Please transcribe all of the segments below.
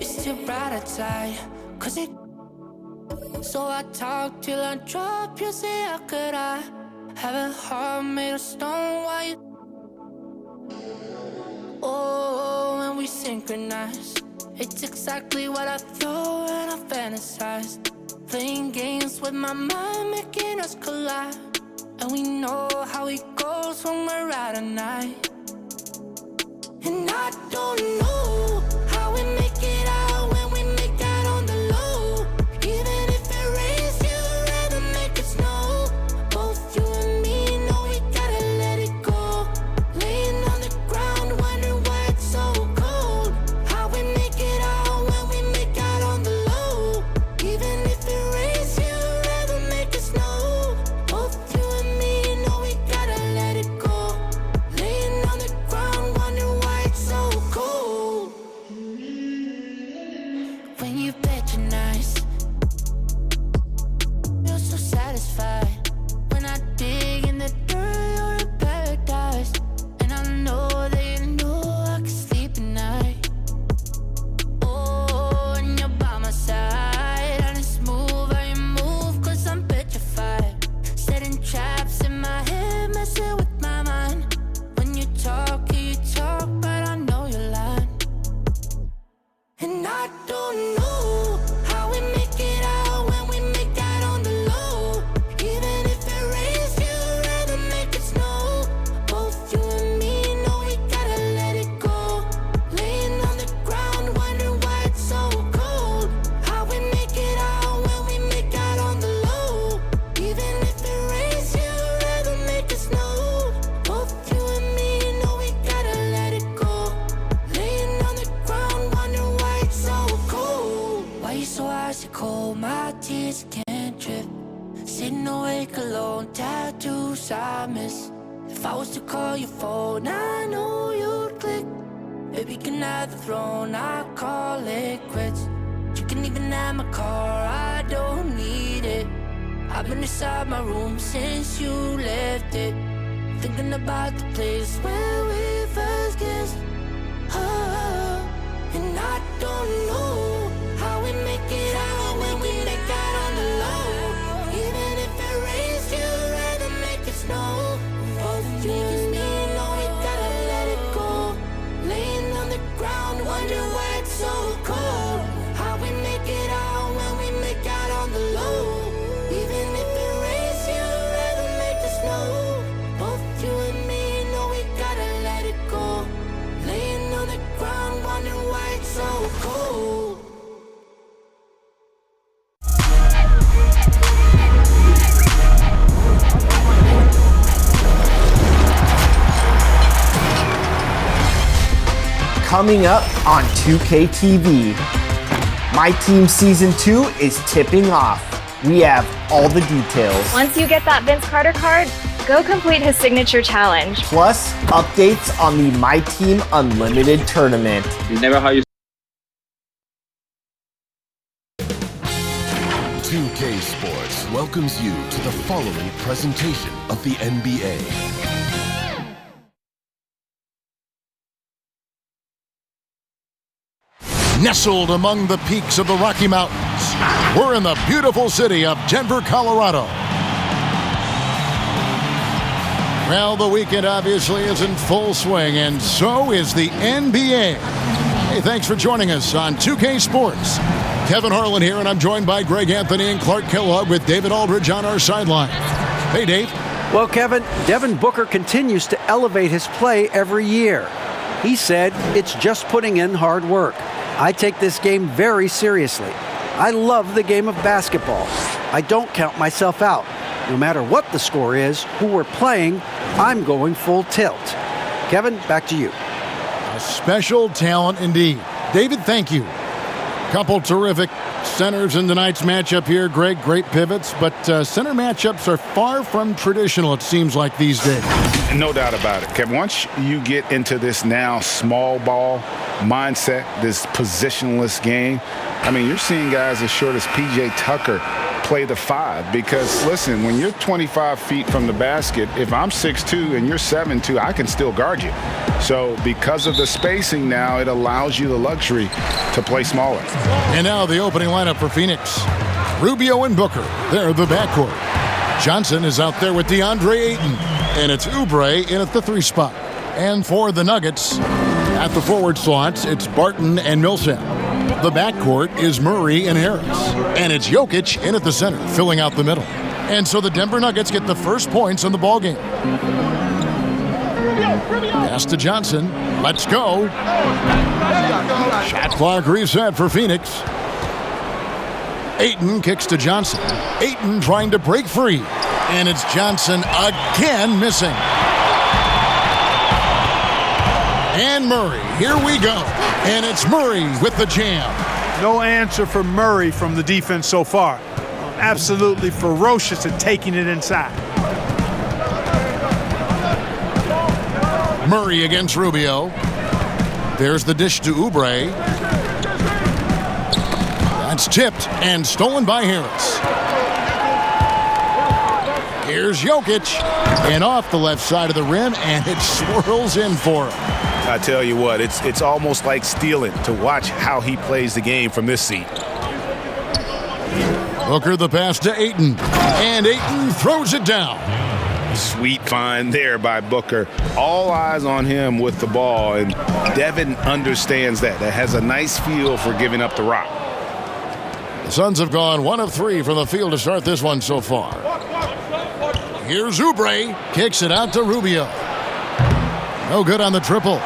It's too bright outside, cause it. So I talk till I drop. You say, how could I have a heart made of stone? Why you? Oh, when we synchronize, it's exactly what I thought and I fantasized. Playing games with my mind, making us collide. And we know how it goes when we're out at night. And I don't know how we make it out when we make out on the low. Even if it rains, you'd rather make it snow. Both you and me know we gotta let it go. Laying on the ground, wondering why it's so cold. How we make it out when we make out on the low. Even if it rains, you'd rather make it snow. Both you and me know we gotta let it go. Laying on the ground, wondering why it's so cold. When you patronize, feel so satisfied. When I dig in the dirt, you're in paradise. And I know that you know I can sleep at night. Oh, and you're by my side. And it's smooth how you move, cause I'm petrified. Setting traps in my head, messing with my mind. When you talk, but I know you're lying. And I don't know how we make it out when we make out on the low. Even if it rains, you'd rather make it snow. Both you and me know we gotta let it go. Laying on the ground, wondering why it's so cold. How we make it out when we make out on the low. Even if it rains, you'd rather make it snow. Both you and me know we gotta let it go. Laying on the ground, wondering why it's so cold. Why you so icy cold? My tears can't drip. Sitting awake alone, tattoos I miss. If I was to call your phone, I know you'd click. Baby, can I have the throne? I call it quits. You can even have my car, I don't need it. I've been inside my room since you left it. Thinking about the place where we first kissed. Oh, and I don't know how we make it out when we make out on the low. Even if it rains, you'd rather make it snow. Both you and me know we gotta let it go. Laying on the ground, wondering why it's so cold. How we make it out when we make out on the low. Even if it rains, you'd rather make it snow. Both you and me know we gotta let it go. Laying on the ground, wondering why it's so cold. Coming up on 2K TV. My Team Season 2 is tipping off. We have all the details. Once you get that Vince Carter card, go complete his signature challenge. Plus, updates on the My Team Unlimited tournament. It's never how you 2K Sports welcomes you to the following presentation of the NBA. Nestled among the peaks of the Rocky Mountains, we're in the beautiful city of Denver, Colorado. Well, the weekend obviously is in full swing, and so is the NBA. Hey, thanks for joining us on 2K Sports. Kevin Harlan here, and I'm joined by Greg Anthony and Clark Kellogg with David Aldridge on our sideline. Hey, Dave. Well, Kevin, Devin Booker continues to elevate his play every year. He said it's just putting in hard work. I take this game very seriously. I love the game of basketball. I don't count myself out. No matter what the score is, who we're playing, I'm going full tilt. Kevin, back to you. A special talent indeed. David, thank you. Couple terrific centers in tonight's matchup here. Greg, great pivots, but center matchups are far from traditional, it seems like, these days. No doubt about it, Kevin. Once you get into this now small ball mindset, this positionless game, I mean, you're seeing guys as short as P.J. Tucker play the 5 because, listen, when you're 25 feet from the basket, if I'm 6'2" and you're 7'2", I can still guard you. So because of the spacing now, it allows you the luxury to play smaller. And now the opening lineup for Phoenix. Rubio and Booker, they're the backcourt. Johnson is out there with DeAndre Ayton, and it's Oubre in at the 3 spot. And for the Nuggets, at the forward slots, it's Barton and Millsap. The backcourt is Murray and Harris, and it's Jokic in at the center, filling out the middle. And so the Denver Nuggets get the first points in the ballgame. Pass to Johnson. Let's go. Shot clock reset for Phoenix. Ayton kicks to Johnson. Ayton trying to break free. And it's Johnson again missing. And Murray, here we go. And it's Murray with the jam. No answer for Murray from the defense so far. Absolutely ferocious at taking it inside. Murray against Rubio. There's the dish to Oubre. That's tipped and stolen by Harris. Here's Jokic. And off the left side of the rim, and it swirls in for him. I tell you what, it's almost like stealing to watch how he plays the game from this seat. Booker the pass to Ayton. And Ayton throws it down. Sweet find there by Booker. All eyes on him with the ball, and Devin understands that. That has a nice feel for giving up the rock. The Suns have gone 1 of 3 from the field to start this one so far. Here's Oubre. Kicks it out to Rubio. No good on the triple.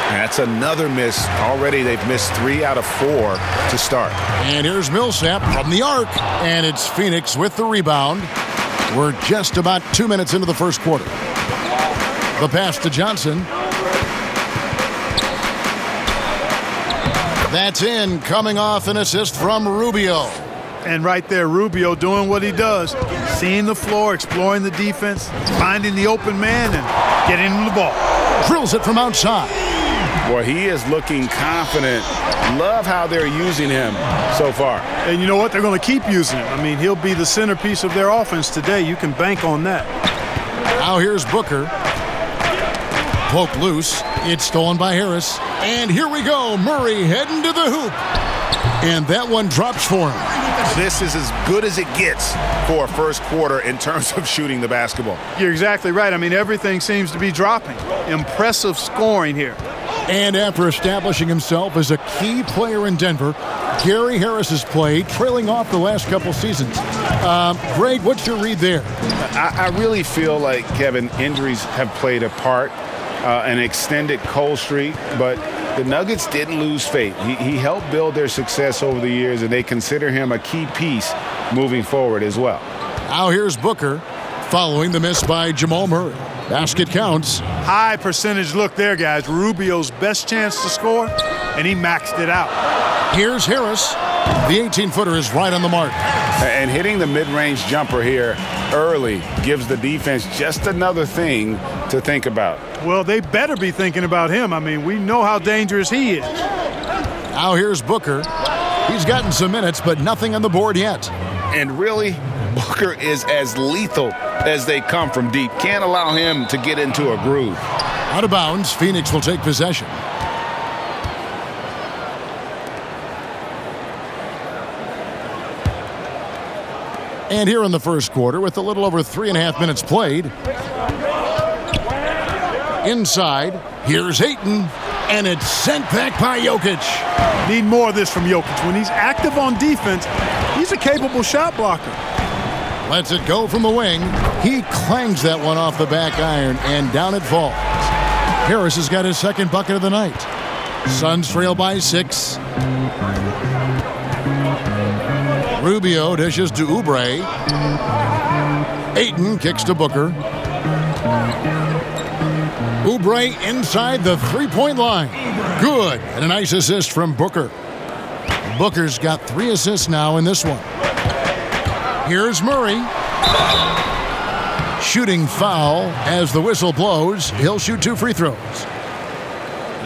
That's another miss. Already they've missed 3 out of 4 to start. And here's Millsap from the arc. And it's Phoenix with the rebound. We're just about 2 minutes into the first quarter. The pass to Johnson. That's in, coming off an assist from Rubio. And right there, Rubio doing what he does. Seeing the floor, exploring the defense, finding the open man, and getting him the ball. Drills it from outside. Boy, he is looking confident. Love how they're using him so far. And you know what? They're going to keep using him. I mean, he'll be the centerpiece of their offense today. You can bank on that. Now here's Booker. Poke loose. It's stolen by Harris. And here we go. Murray heading to the hoop. And that one drops for him. This is as good as it gets for a first quarter in terms of shooting the basketball. You're exactly right. I mean, everything seems to be dropping. Impressive scoring here. And after establishing himself as a key player in Denver, Gary Harris's play trailing off the last couple seasons. Greg, what's your read there? I really feel like, Kevin, injuries have played a part, an extended cold streak, but the Nuggets didn't lose faith. He helped build their success over the years, and they consider him a key piece moving forward as well. Now here's Booker following the miss by Jamal Murray. Basket counts. High percentage look there, guys. Rubio's best chance to score, and he maxed it out. Here's Harris. The 18-footer is right on the mark. And hitting the mid-range jumper here early gives the defense just another thing to think about. Well, they better be thinking about him. I mean, we know how dangerous he is. Now here's Booker. He's gotten some minutes, but nothing on the board yet. And really, Booker is as lethal as they come from deep. Can't allow him to get into a groove. Out of bounds, Phoenix will take possession. And here in the first quarter, with a little over 3.5 minutes played. Inside, here's Ayton, and it's sent back by Jokic. Need more of this from Jokic. When he's active on defense, he's a capable shot blocker. Lets it go from the wing. He clangs that one off the back iron, and down it falls. Harris has got his second bucket of the night. Suns trail by 6. Rubio dishes to Oubre. Ayton kicks to Booker. Oubre inside the three-point line. Good. And a nice assist from Booker. Booker's got 3 assists now in this one. Here's Murray. Shooting foul as the whistle blows. He'll shoot 2 free throws.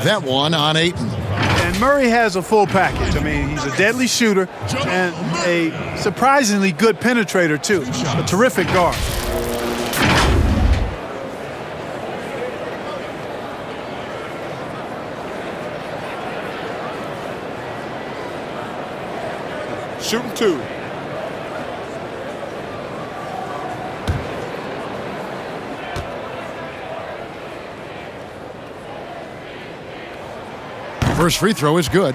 That one on Ayton. And Murray has a full package. I mean, he's a deadly shooter and a surprisingly good penetrator, too. A terrific guard. Shooting 2. First free throw is good.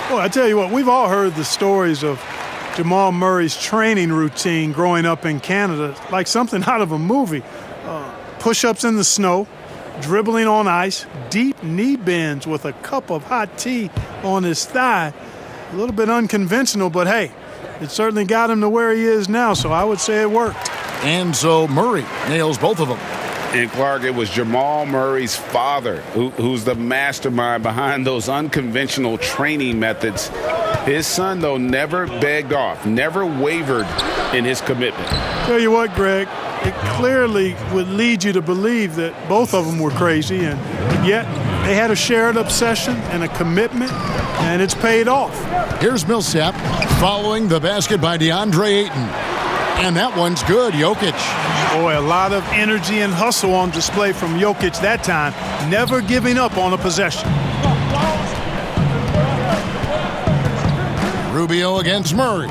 Well, I tell you what, we've all heard the stories of Jamal Murray's training routine growing up in Canada, like something out of a movie. Push-ups in the snow, dribbling on ice, deep knee bends with a cup of hot tea on his thigh. A little bit unconventional, but hey, it certainly got him to where he is now, so I would say it worked. And so Murray nails both of them. And Clark, it was Jamal Murray's father who's the mastermind behind those unconventional training methods. His son, though, never begged off, never wavered in his commitment. Tell you what, Greg, it clearly would lead you to believe that both of them were crazy, and yet they had a shared obsession and a commitment, and it's paid off. Here's Millsap following the basket by DeAndre Ayton. And that one's good, Jokic. Boy, a lot of energy and hustle on display from Jokic that time, never giving up on a possession. Rubio against Murray.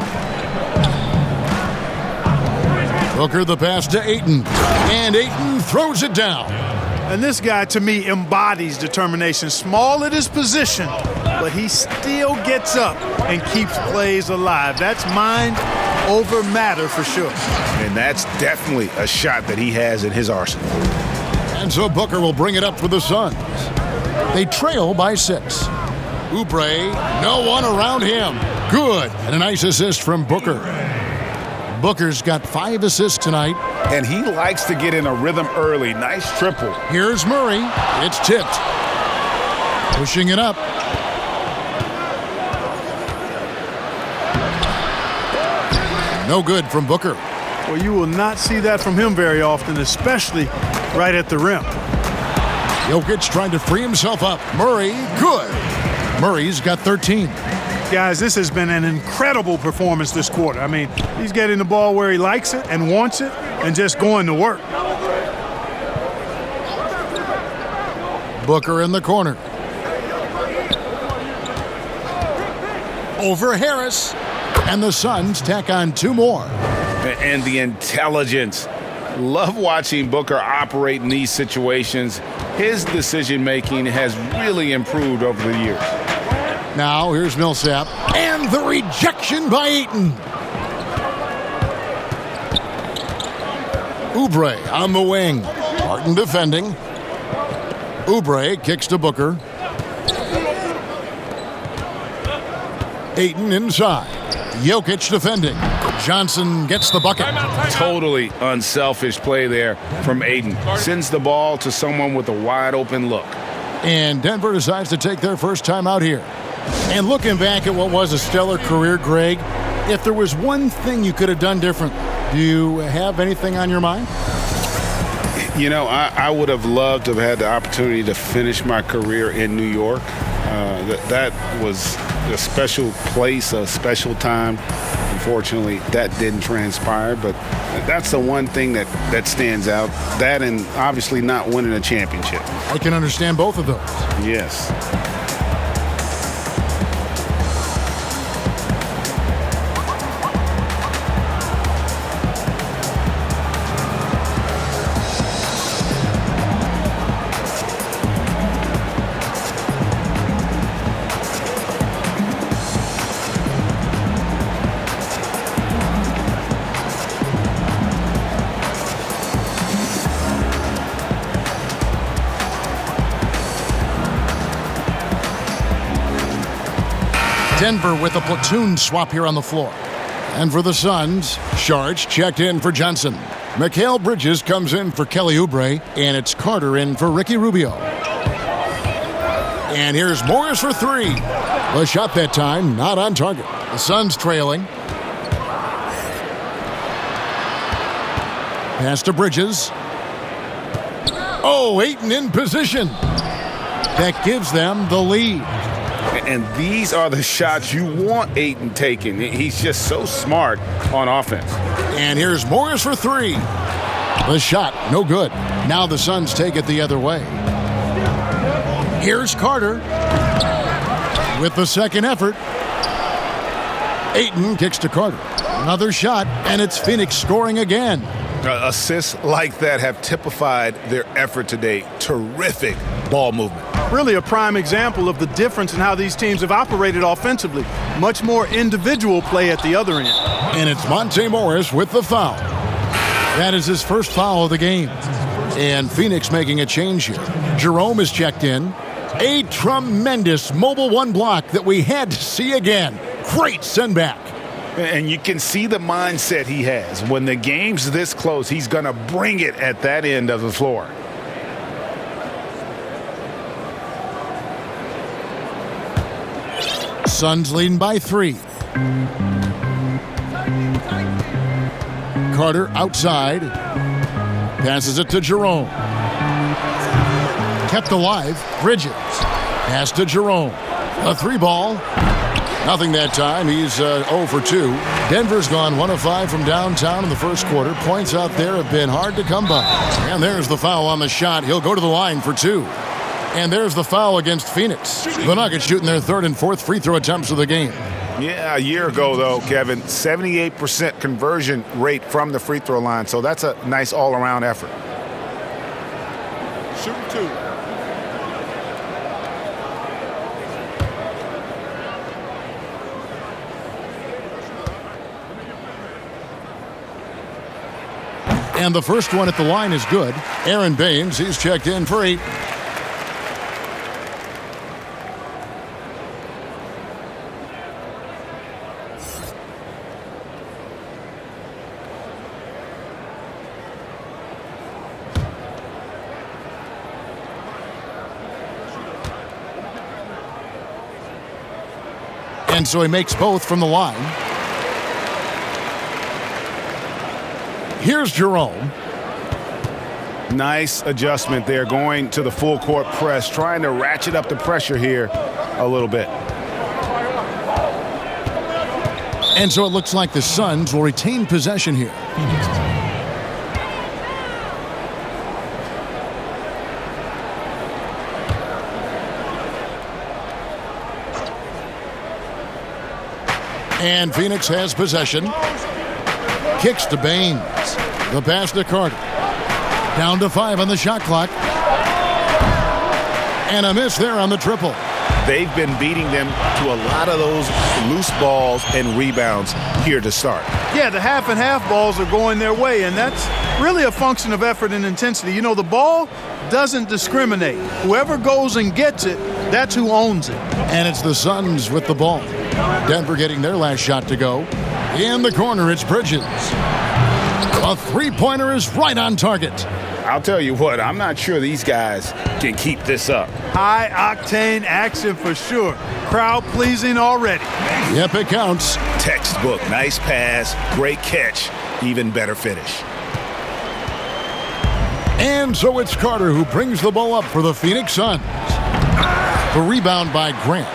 Booker the pass to Ayton. And Ayton throws it down. And this guy, to me, embodies determination. Small at his position, but he still gets up and keeps plays alive. That's mind over matter for sure. And that's definitely a shot that he has in his arsenal. And so Booker will bring it up for the Suns. They trail by 6. Oubre, no one around him. Good. And a nice assist from Booker. Booker's got 5 assists tonight. And he likes to get in a rhythm early. Nice triple. Here's Murray. It's tipped. Pushing it up. No good from Booker. Well, you will not see that from him very often, especially right at the rim. Jokic trying to free himself up. Murray, good. Murray's got 13. Guys, this has been an incredible performance this quarter. I mean, he's getting the ball where he likes it and wants it and just going to work. Booker in the corner. Over Harris. And the Suns tack on 2 more. And the intelligence. Love watching Booker operate in these situations. His decision-making has really improved over the years. Now, here's Millsap. And the rejection by Ayton. Oubre on the wing. Martin defending. Oubre kicks to Booker. Ayton inside. Jokic defending. Johnson gets the bucket. Totally unselfish play there from Ayton. Sends the ball to someone with a wide-open look. And Denver decides to take their first time out here. And looking back at what was a stellar career, Greg, if there was one thing you could have done different, do you have anything on your mind? You know, I would have loved to have had the opportunity to finish my career in New York. That was a special place, a special time. Unfortunately, that didn't transpire, but that's the one thing that stands out. That and obviously not winning a championship. I can understand both of those. Yes. Denver with a platoon swap here on the floor. And for the Suns, Sharch checked in for Johnson. Mikal Bridges comes in for Kelly Oubre, and it's Carter in for Ricky Rubio. And here's Morris for 3. The shot that time, not on target. The Suns trailing. Pass to Bridges. Oh, Ayton in position. That gives them the lead. And these are the shots you want Ayton taking. He's just so smart on offense. And here's Morris for three. The shot, no good. Now the Suns take it the other way. Here's Carter with the second effort. Ayton kicks to Carter. Another shot, and it's Phoenix scoring again. Assists like that have typified their effort today. Terrific ball movement. Really a prime example of the difference in how these teams have operated offensively. Much more individual play at the other end. And it's Monte Morris with the foul. That is his first foul of the game. And Phoenix making a change here. Jerome is checked in. A tremendous mobile one block that we had to see again. Great send back. And you can see the mindset he has. When the game's this close, he's going to bring it at that end of the floor. Suns leading by 3. Carter outside. Passes it to Jerome. Kept alive. Bridges. Pass to Jerome. A 3-ball. Nothing that time. He's 0 for 2. Denver's gone 1 of 5 from downtown in the first quarter. Points out there have been hard to come by. And there's the foul on the shot. He'll go to the line for 2. And there's the foul against Phoenix. The Nuggets shooting their third and fourth free throw attempts of the game. Yeah, a year ago, though, Kevin, 78% conversion rate from the free throw line. So that's a nice all-around effort. Shooting 2. And the first one at the line is good. Aaron Baines, he's checked in for 8. And so he makes both from the line. Here's Jerome. Nice adjustment there, going to the full court press, trying to ratchet up the pressure here a little bit. And so it looks like the Suns will retain possession here. And Phoenix has possession. Kicks to Baines. The pass to Carter. Down to 5 on the shot clock. And a miss there on the triple. They've been beating them to a lot of those loose balls and rebounds here to start. Yeah, the half and half balls are going their way, and that's really a function of effort and intensity. You know, the ball doesn't discriminate. Whoever goes and gets it, that's who owns it. And it's the Suns with the ball. Denver getting their last shot to go. In the corner, it's Bridges. A three-pointer is right on target. I'll tell you what, I'm not sure these guys can keep this up. High-octane action for sure. Crowd-pleasing already. Yep, it counts. Textbook, nice pass, great catch, even better finish. And so it's Carter who brings the ball up for the Phoenix Suns. The rebound by Grant.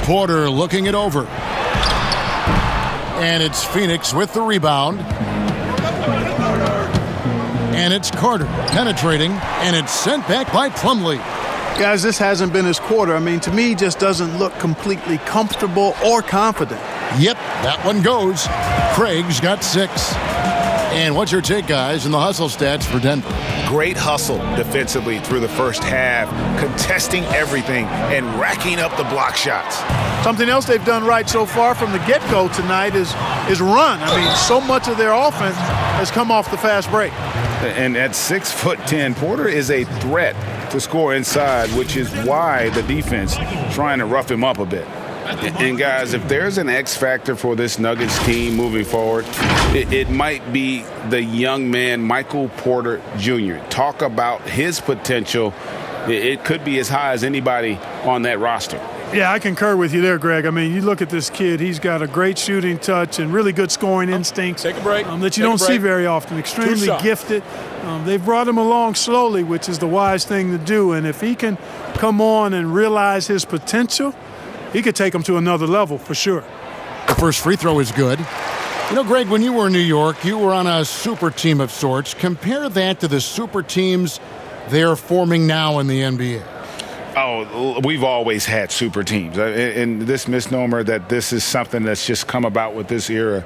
Porter looking it over. And it's Phoenix with the rebound. And it's Carter penetrating, and it's sent back by Plumlee. Guys, this hasn't been his quarter. I mean, to me, he just doesn't look completely comfortable or confident. Yep, that one goes. Craig's got 6. And what's your take, guys, in the hustle stats for Denver? Great hustle defensively through the first half, contesting everything and racking up the block shots. Something else they've done right so far from the get-go tonight is run. I mean, so much of their offense has come off the fast break. And at 6'10", Porter is a threat to score inside, which is why the defense trying to rough him up a bit. And guys, if there's an X factor for this Nuggets team moving forward, it might be the young man, Michael Porter Jr. Talk about his potential. It could be as high as anybody on that roster. Yeah, I concur with you there, Greg. I mean, you look at this kid, he's got a great shooting touch and really good scoring instincts. Take a break. That you don't see very often. Extremely gifted. They've brought him along slowly, which is the wise thing to do. And if he can come on and realize his potential, he could take him to another level for sure. The first free throw is good. You know, Greg, when you were in New York, you were on a super team of sorts. Compare that to the super teams they're forming now in the NBA. Oh, we've always had super teams. And this misnomer that this is something that's just come about with this era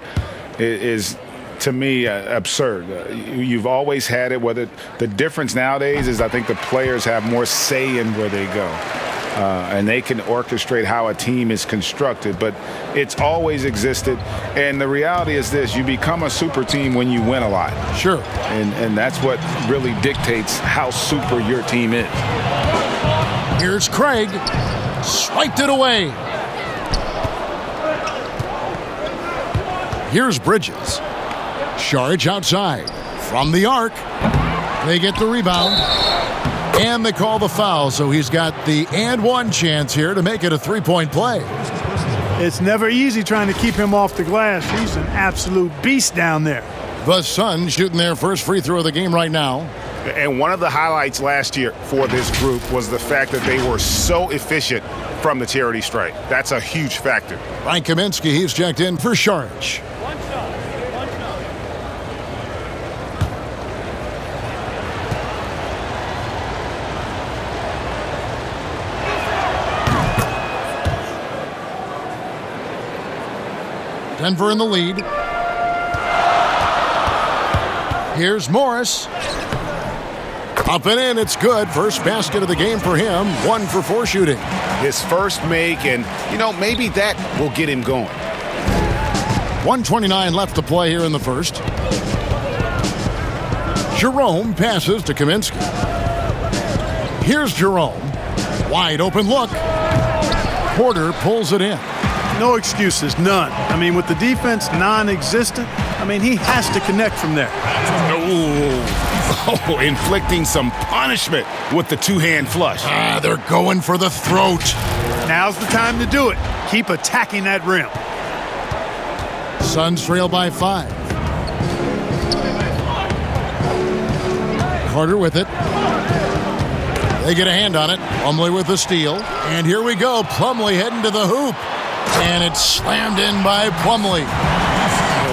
is, to me, absurd. You've always had it. Whether the difference nowadays is I think the players have more say in where they go. And they can orchestrate how a team is constructed. But it's always existed. And the reality is this. You become a super team when you win a lot. Sure. And that's what really dictates how super your team is. Here's Craig. Swiped it away. Here's Bridges. Charge outside. From the arc. They get the rebound. And they call the foul, so he's got the and one chance here to make it a three-point play. It's never easy trying to keep him off the glass. He's an absolute beast down there. The Suns shooting their first free throw of the game right now. And one of the highlights last year for this group was the fact that they were so efficient from the charity stripe. That's a huge factor. Frank Kaminsky, he's checked in for Sharge. Denver in the lead. Here's Morris. Up and in, it's good. First basket of the game for him. 1 for 4 shooting. His first make, and, maybe that will get him going. 1:29 left to play here in the first. Jerome passes to Kaminsky. Here's Jerome. Wide open look. Porter pulls it in. No excuses, none. I mean, with the defense non-existent, he has to connect from there. Oh, inflicting some punishment with the two-hand flush. They're going for the throat. Now's the time to do it. Keep attacking that rim. Suns trail by 5. Carter with it. They get a hand on it. Plumlee with the steal. And here we go. Plumlee heading to the hoop. And it's slammed in by Plumlee.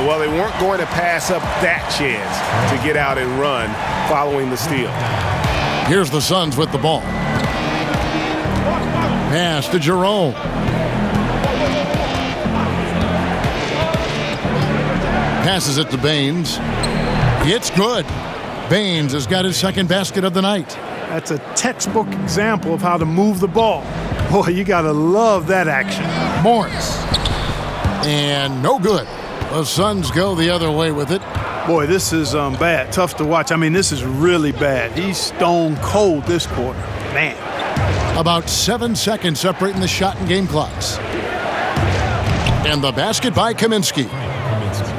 Well, they weren't going to pass up that chance to get out and run following the steal. Here's the Suns with the ball. Pass to Jerome. Passes it to Baines. It's good. Baines has got his second basket of the night. That's a textbook example of how to move the ball. Boy, you got to love that action. Morris. And no good. The Suns go the other way with it. Boy, this is bad. Tough to watch. This is really bad. He's stone cold this quarter. Man. About 7 seconds separating the shot and game clocks. And the basket by Kaminsky.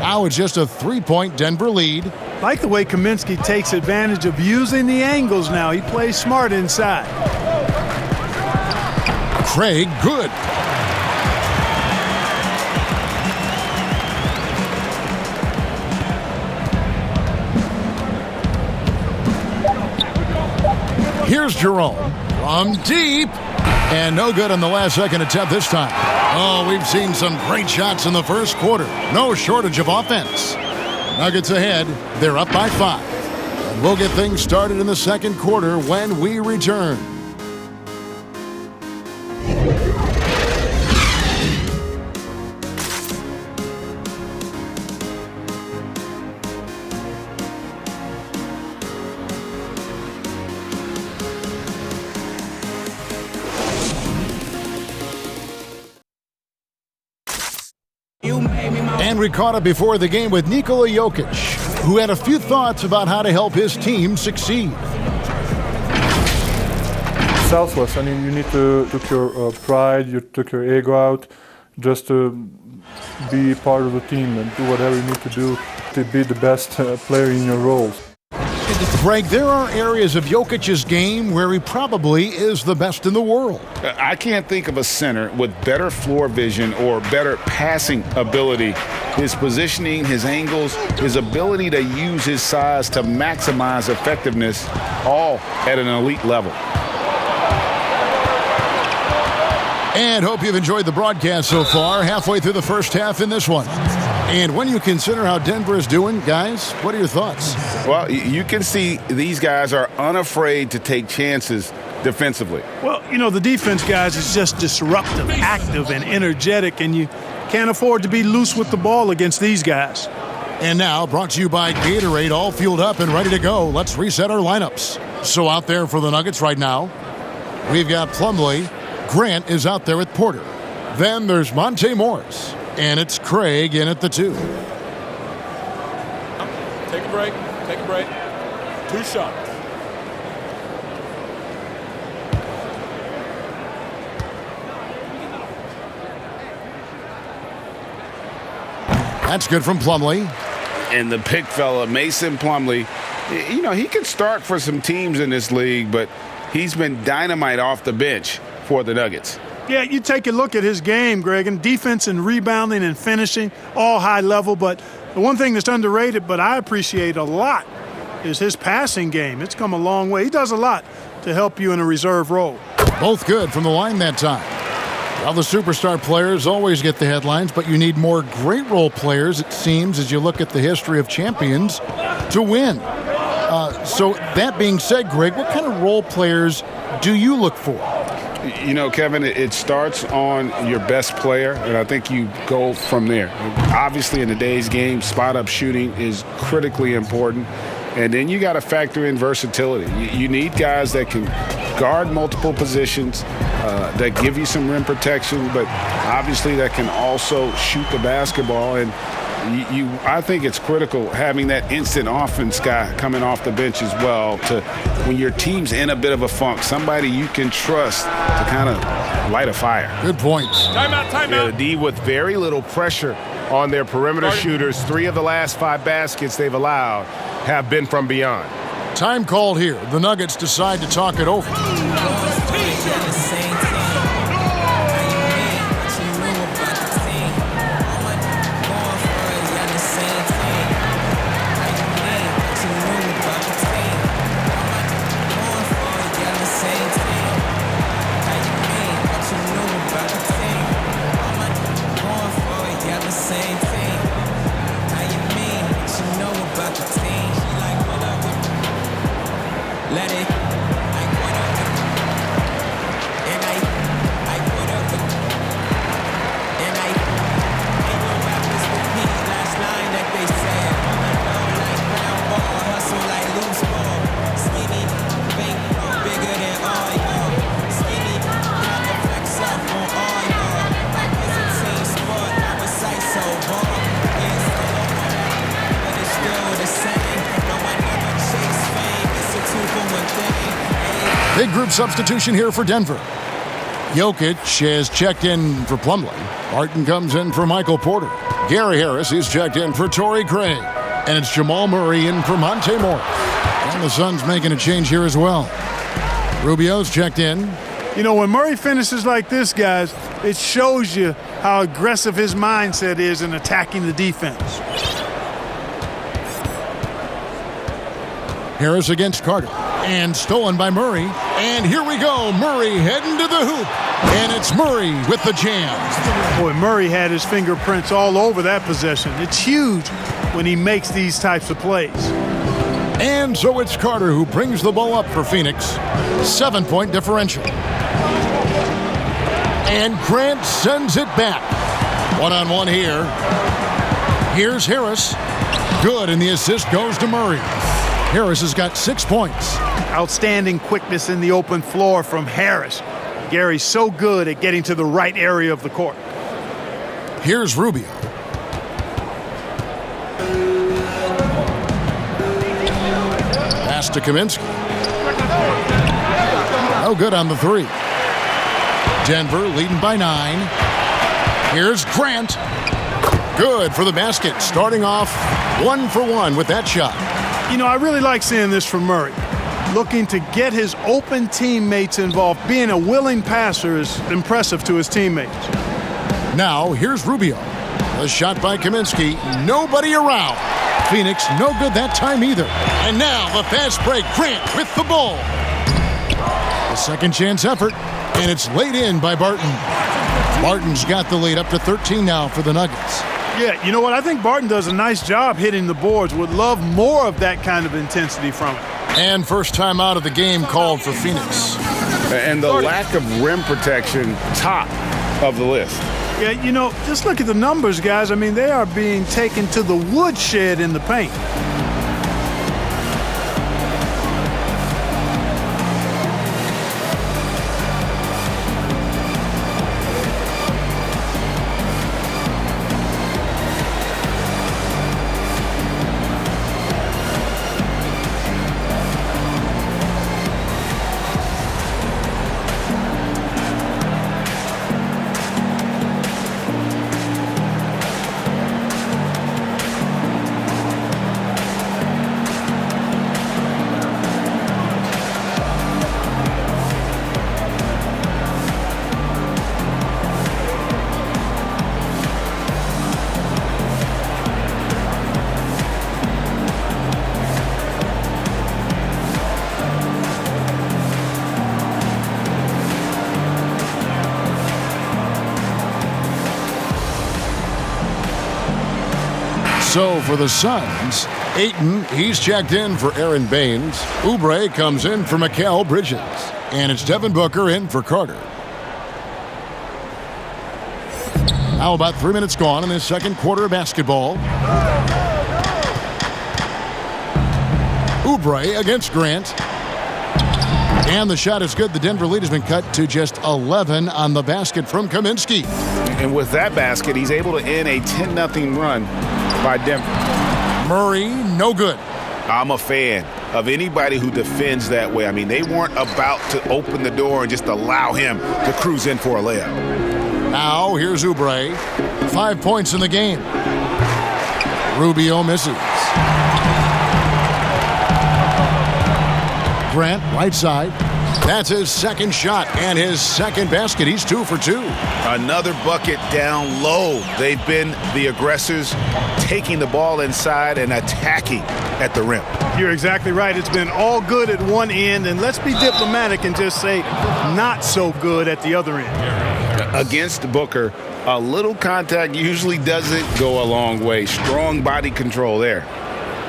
Now it's just a 3-point Denver lead. Like the way Kaminsky takes advantage of using the angles now. He plays smart inside. Craig, good. Here's Jerome from deep. And no good on the last second attempt this time. Oh, we've seen some great shots in the first quarter. No shortage of offense. Nuggets ahead. They're up by 5. And we'll get things started in the second quarter when we return. And we caught up before the game with Nikola Jokic, who had a few thoughts about how to help his team succeed. Selfless. You need to took your pride, you took your ego out, just to be part of the team and do whatever you need to do to be the best player in your roles. Greg, there are areas of Jokic's game where he probably is the best in the world. I can't think of a center with better floor vision or better passing ability. His positioning, his angles, his ability to use his size to maximize effectiveness, all at an elite level. And hope you've enjoyed the broadcast so far, halfway through the first half in this one. And when you consider how Denver is doing, guys, what are your thoughts? Well, you can see these guys are unafraid to take chances defensively. Well, you know, the defense, guys, is just disruptive, active, and energetic, and you can't afford to be loose with the ball against these guys. And now, brought to you by Gatorade, all fueled up and ready to go. Let's reset our lineups. So out there for the Nuggets right now, we've got Plumlee. Grant is out there with Porter. Then there's Monte Morris. And it's Craig in at the 2. Take a break. Take a break. 2 shots. That's good from Plumlee. And the big fella, Mason Plumlee, you know, he can start for some teams in this league, but he's been dynamite off the bench for the Nuggets. Yeah, you take a look at his game, Greg, and defense and rebounding and finishing, all high level. But the one thing that's underrated, but I appreciate a lot, is his passing game. It's come a long way. He does a lot to help you in a reserve role. Both good from the line that time. Well, the superstar players always get the headlines, but you need more great role players, it seems, as you look at the history of champions, to win. So that being said, Greg, what kind of role players do you look for? You know, Kevin, it starts on your best player, and I think you go from there. Obviously, in today's game, spot-up shooting is critically important, and then you got to factor in versatility. You need guys that can guard multiple positions, that give you some rim protection, but obviously that can also shoot the basketball. And I think it's critical having that instant offense guy coming off the bench as well, to when your team's in a bit of a funk, somebody you can trust to kind of light a fire. Good points. Timeout. Yeah, The D with very little pressure on their perimeter shooters. 3 of the last 5 baskets they've allowed have been from beyond. Time called here. The Nuggets decide to talk it over. Big group substitution here for Denver. Jokic has checked in for Plumlee. Barton comes in for Michael Porter. Gary Harris is checked in for Torrey Craig. And it's Jamal Murray in for Monte Morris. And the Suns making a change here as well. Rubio's checked in. You know, when Murray finishes like this, guys, it shows you how aggressive his mindset is in attacking the defense. Harris against Carter. And stolen by Murray. And here we go. Murray heading to the hoop. And it's Murray with the jam. Boy, Murray had his fingerprints all over that possession. It's huge when he makes these types of plays. And so it's Carter who brings the ball up for Phoenix. 7-point differential. And Grant sends it back. One-on-one here. Here's Harris. Good, and the assist goes to Murray. Harris has got 6 points. Outstanding quickness in the open floor from Harris. Gary's so good at getting to the right area of the court. Here's Rubio. Pass to Kaminsky. No good on the 3. Denver leading by 9. Here's Grant. Good for the basket. Starting off 1 for 1 with that shot. You know, I really like seeing this from Murray. Looking to get his open teammates involved. Being a willing passer is impressive to his teammates. Now, here's Rubio. A shot by Kaminsky. Nobody around. Phoenix, no good that time either. And now the fast break. Grant with the ball. A second chance effort, and it's laid in by Barton. Barton's got the lead up to 13 now for the Nuggets. Yeah, you know what? I think Barton does a nice job hitting the boards. Would love more of that kind of intensity from him. And first time out of the game called for Phoenix. And the lack of rim protection, top of the list. Yeah, you know, just look at the numbers, guys. I mean, they are being taken to the woodshed in the paint. So for the Suns, Ayton, he's checked in for Aaron Baines. Oubre comes in for Mikal Bridges. And it's Devin Booker in for Carter. Now about 3 minutes gone in the second quarter of basketball. Oubre against Grant. And the shot is good. The Denver lead has been cut to just 11 on the basket from Kaminsky. And with that basket, he's able to end a 10-0 run by Denver. Murray, no good. I'm a fan of anybody who defends that way. I mean, they weren't about to open the door and just allow him to cruise in for a layup. Now, here's Oubre. 5 points in the game. Rubio misses. Grant, right side. That's his second shot and his second basket. He's 2 for 2. Another bucket down low. They've been the aggressors, taking the ball inside and attacking at the rim. You're exactly right. It's been all good at one end, and let's be diplomatic and just say not so good at the other end. Against Booker, a little contact usually doesn't go a long way. Strong body control there.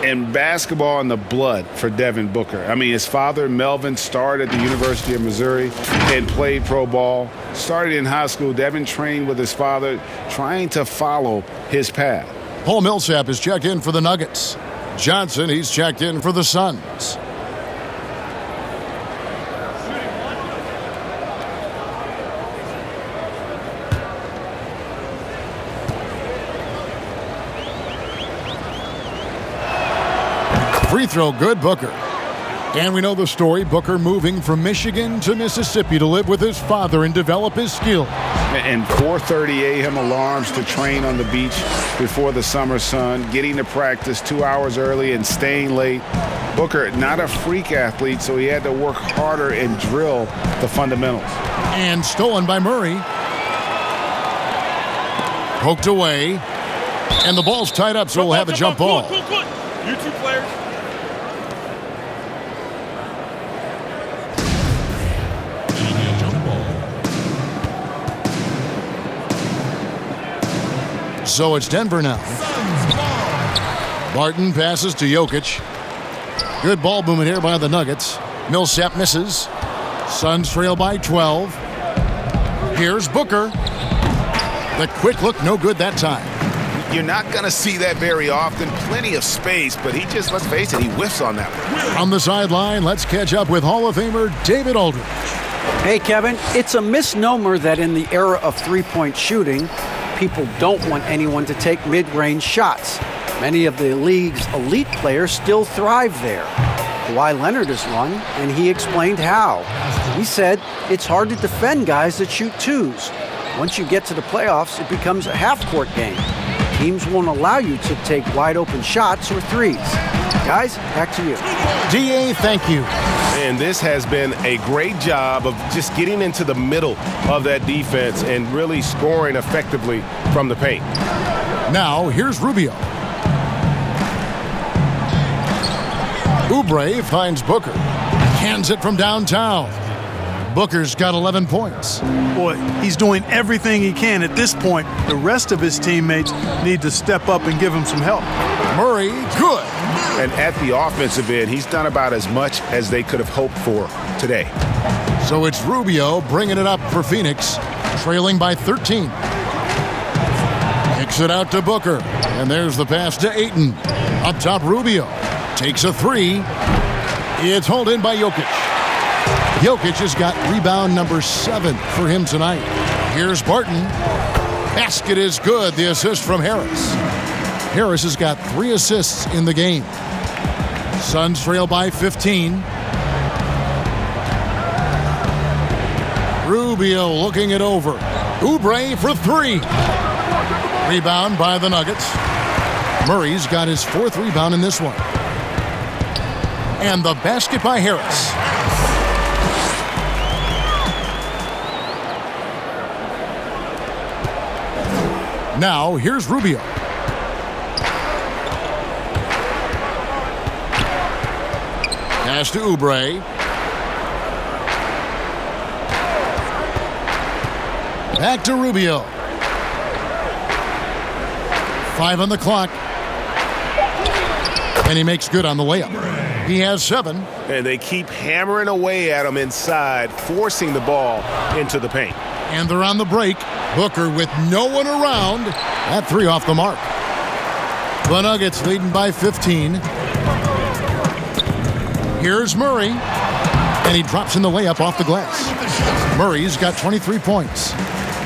And basketball in the blood for Devin Booker. I mean, his father, Melvin, started at the University of Missouri and played pro ball. Started in high school. Devin trained with his father, trying to follow his path. Paul Millsap is checked in for the Nuggets. Johnson, he's checked in for the Suns. Free throw good, Booker. And we know the story, Booker moving from Michigan to Mississippi to live with his father and develop his skills. And 4:30 a.m. alarms to train on the beach before the summer sun, getting to practice 2 hours early and staying late. Booker, not a freak athlete, so he had to work harder and drill the fundamentals. And stolen by Murray. Poked away. And the ball's tied up, so we'll have a jump ball. You two players. So it's Denver now. Barton passes to Jokic. Good ball movement here by the Nuggets. Millsap misses. Suns trail by 12. Here's Booker. The quick look, no good that time. You're not going to see that very often. Plenty of space, but he just, let's face it, he whiffs on that one. On the sideline, let's catch up with Hall of Famer David Aldridge. Hey, Kevin, it's a misnomer that in the era of three-point shooting, people don't want anyone to take mid-range shots. Many of the league's elite players still thrive there. Kawhi Leonard is one, and he explained how. He said it's hard to defend guys that shoot twos. Once you get to the playoffs, it becomes a half-court game. Teams won't allow you to take wide open shots or threes. Guys, back to you. DA, thank you. And this has been a great job of just getting into the middle of that defense and really scoring effectively from the paint. Now, here's Rubio. Oubre finds Booker. Hands it from downtown. Booker's got 11 points. Boy, he's doing everything he can at this point. The rest of his teammates need to step up and give him some help. Murray, good. And at the offensive end, he's done about as much as they could have hoped for today. So it's Rubio bringing it up for Phoenix, trailing by 13. Kicks it out to Booker, and there's the pass to Ayton. Up top, Rubio takes a three. It's hauled in by Jokic. Jokic has got rebound number 7 for him tonight. Here's Barton. Basket is good. The assist from Harris. Harris has got 3 assists in the game. Suns trail by 15. Rubio looking it over. Oubre for 3. Rebound by the Nuggets. Murray's got his 4th rebound in this one. And the basket by Harris. Now, here's Rubio. Pass to Oubre. Back to Rubio. 5 on the clock. And he makes good on the layup. He has 7. And they keep hammering away at him inside, forcing the ball into the paint. And they're on the break. Booker with no one around. That 3 off the mark. The Nuggets leading by 15. Here's Murray. And he drops in the layup off the glass. Murray's got 23 points.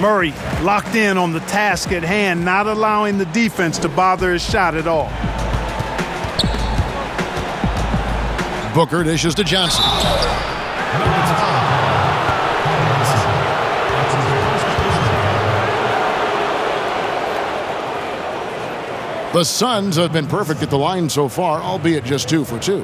Murray locked in on the task at hand, not allowing the defense to bother his shot at all. Booker dishes to Johnson. The Suns have been perfect at the line so far, albeit just 2 for 2.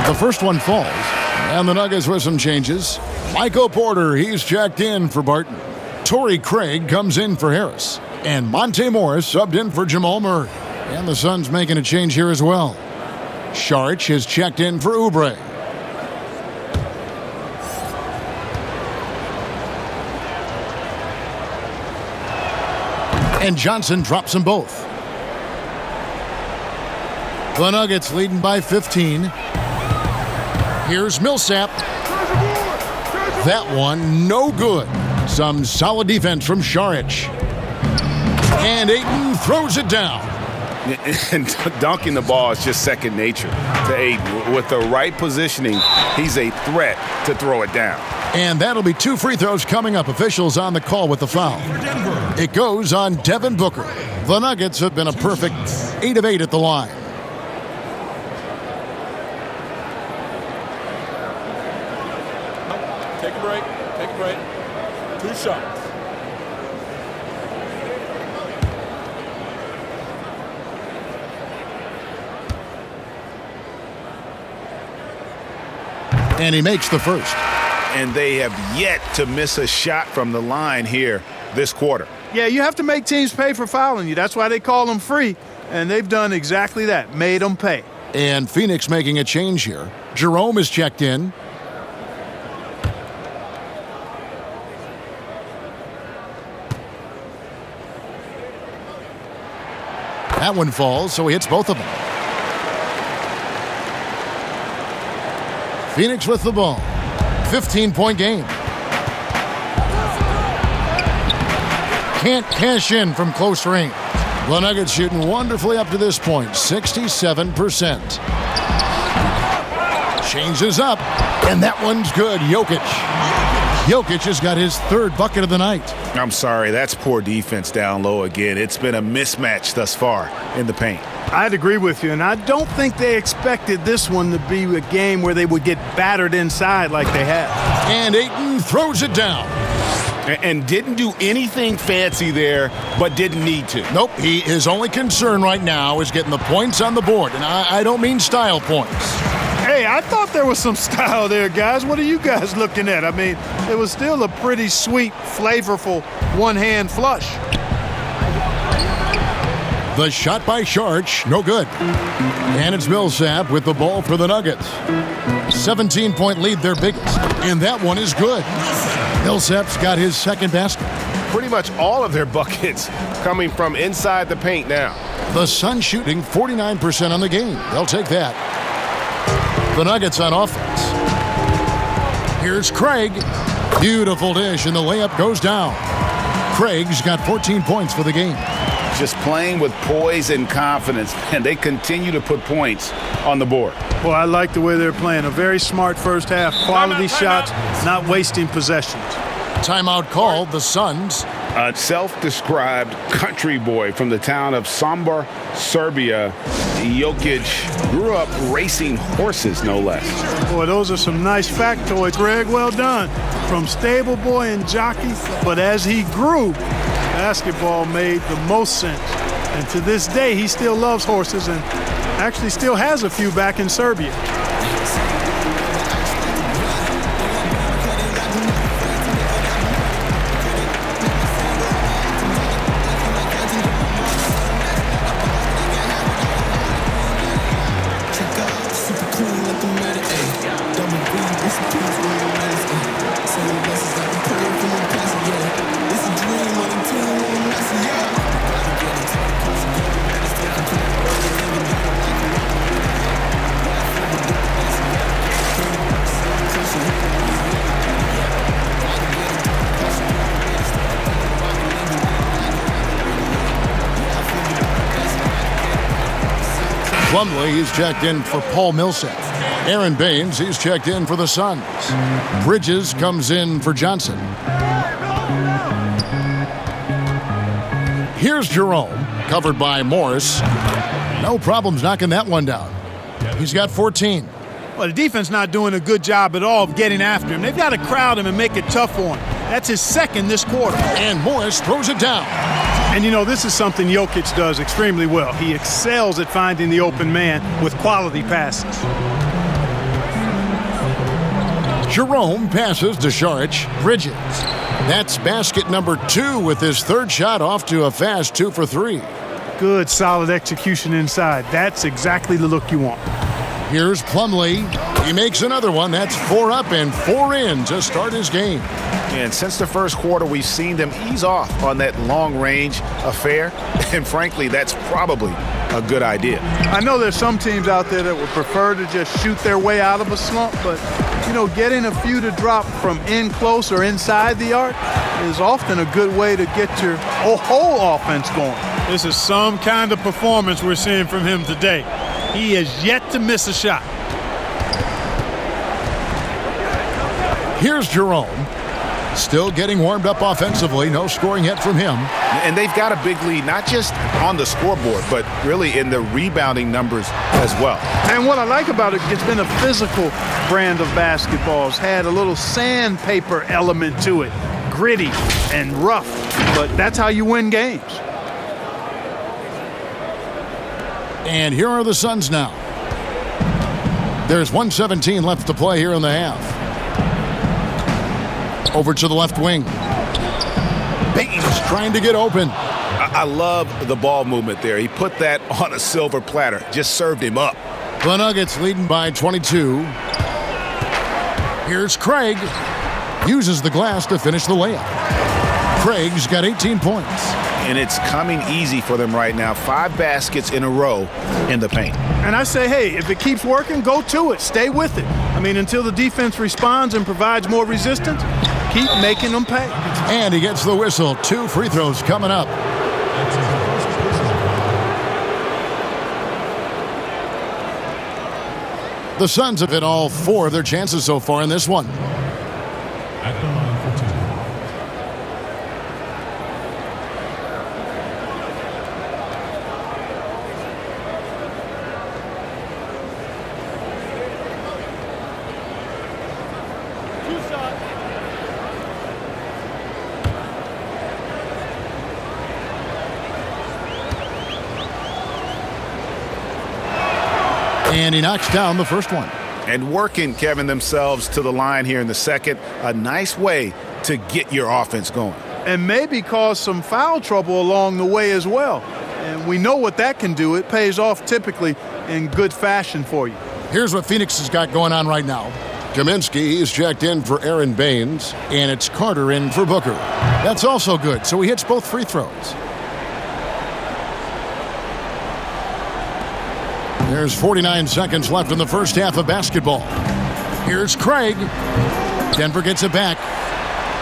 The first one falls, and the Nuggets with some changes. Michael Porter, he's checked in for Barton. Torrey Craig comes in for Harris. And Monte Morris subbed in for Jamal Murray. And the Suns making a change here as well. Saric has checked in for Oubre. And Johnson drops them both. The Nuggets leading by 15. Here's Millsap. That one, no good. Some solid defense from Saric. And Ayton throws it down. And dunking the ball is just second nature to Ayton. With the right positioning, he's a threat to throw it down. And that'll be 2 free throws coming up. Officials on the call with the foul. It goes on Devin Booker. The Nuggets have been a perfect 8 of 8 at the line. Take a break. Take a break. 2 shots. And he makes the first. And they have yet to miss a shot from the line here this quarter. Yeah, you have to make teams pay for fouling you. That's why they call them free. And they've done exactly that, made them pay. And Phoenix making a change here. Jerome is checked in. That one falls, so he hits both of them. Phoenix with the ball. 15-point game. Can't cash in from close range. The Nuggets shooting wonderfully up to this point, 67%. Changes up, and that one's good. Jokic has got his third bucket of the night. I'm sorry, that's poor defense down low again. It's been a mismatch thus far in the paint. I'd agree with you, and I don't think they expected this one to be a game where they would get battered inside like they have. And Ayton throws it down. And didn't do anything fancy there, but didn't need to. Nope, his only concern right now is getting the points on the board, and I don't mean style points. Hey, I thought there was some style there, guys. What are you guys looking at? I mean, it was still a pretty sweet, flavorful one-hand flush. The shot by Sharch, no good. And it's Millsap with the ball for the Nuggets. 17-point lead, their biggest. And that one is good. Millsap's got his second basket. Pretty much all of their buckets coming from inside the paint now. The Suns shooting 49% on the game. They'll take that. The Nuggets on offense. Here's Craig. Beautiful dish, and the layup goes down. Craig's got 14 points for the game. Just playing with poise and confidence, and they continue to put points on the board. Well, I like the way they're playing. A very smart first half. Quality shots, not wasting possessions. Timeout called, the Suns. A self-described country boy from the town of Sombor, Serbia. Jokic grew up racing horses, no less. Boy, those are some nice factoids, Greg. Well done. From stable boy and jockey, but as he grew, basketball made the most sense. And to this day, he still loves horses and actually still has a few back in Serbia. Plumlee, he's checked in for Paul Millsap. Aaron Baines, he's checked in for the Suns. Bridges comes in for Johnson. Here's Jerome, covered by Morris. No problems knocking that one down. He's got 14. Well, the defense not doing a good job at all of getting after him. They've got to crowd him and make it tough for him. That's his second this quarter. And Morris throws it down. And, you know, this is something Jokic does extremely well. He excels at finding the open man with quality passes. Jerome passes to Saric. Bridges. That's basket number 2 with his third shot off to a fast 2 for 3. Good, solid execution inside. That's exactly the look you want. Here's Plumlee. He makes another one. That's 4 up and 4 in to start his game. And since the first quarter, we've seen them ease off on that long-range affair. And frankly, that's probably a good idea. I know there's some teams out there that would prefer to just shoot their way out of a slump, but, you know, getting a few to drop from in close or inside the arc is often a good way to get your whole offense going. This is some kind of performance we're seeing from him today. He has yet to miss a shot. Here's Jerome. Still getting warmed up offensively. No scoring yet from him. And they've got a big lead, not just on the scoreboard, but really in the rebounding numbers as well. And what I like about it, it's been a physical brand of basketball. It's had a little sandpaper element to it. Gritty and rough, but that's how you win games. And here are the Suns now. There's 1:17 left to play here in the half. Over to the left wing. Baines trying to get open. I love the ball movement there. He put that on a silver platter. Just served him up. The Nuggets leading by 22. Here's Craig. Uses the glass to finish the layup. Craig's got 18 points. And it's coming easy for them right now. 5 baskets in a row in the paint. And I say, hey, if it keeps working, go to it. Stay with it. I mean, until the defense responds and provides more resistance, keep making them pay. And he gets the whistle. 2 free throws coming up. The Suns have hit all 4 of their chances so far in this one. At the line for 2. And he knocks down the first one. And working, Kevin, themselves to the line here in the second. A nice way to get your offense going. And maybe cause some foul trouble along the way as well. And we know what that can do. It pays off typically in good fashion for you. Here's what Phoenix has got going on right now. Kaminsky is checked in for Aaron Baines, and it's Carter in for Booker. That's also good, so he hits both free throws. There's 49 seconds left in the first half of basketball. Here's Craig. Denver gets it back.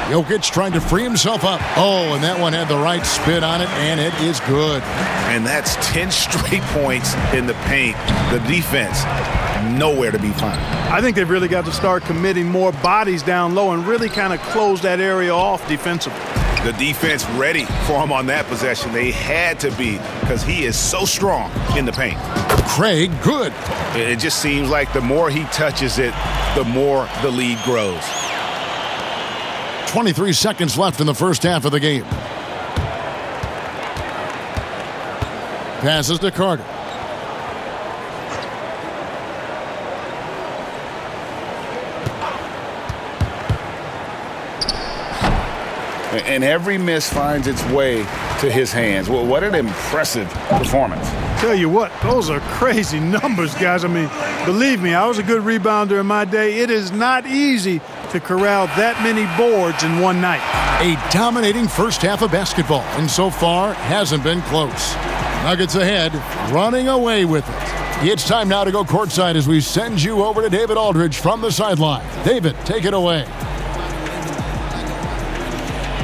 Jokic trying to free himself up. Oh, and that one had the right spin on it, and it is good. And that's 10 straight points in the paint. The defense, nowhere to be found. I think they've really got to start committing more bodies down low and really kind of close that area off defensively. The defense ready for him on that possession. They had to be because he is so strong in the paint. Craig, good. It just seems like the more he touches it, the more the lead grows. 23 seconds left in the first half of the game. Passes to Carter. And every miss finds its way to his hands. Well, what an impressive performance. Tell you what, those are crazy numbers, guys. I mean, believe me, I was a good rebounder in my day. It is not easy to corral that many boards in one night. A dominating first half of basketball, and so far hasn't been close. Nuggets ahead, running away with it. It's time now to go courtside as we send you over to David Aldridge from the sideline. David, take it away.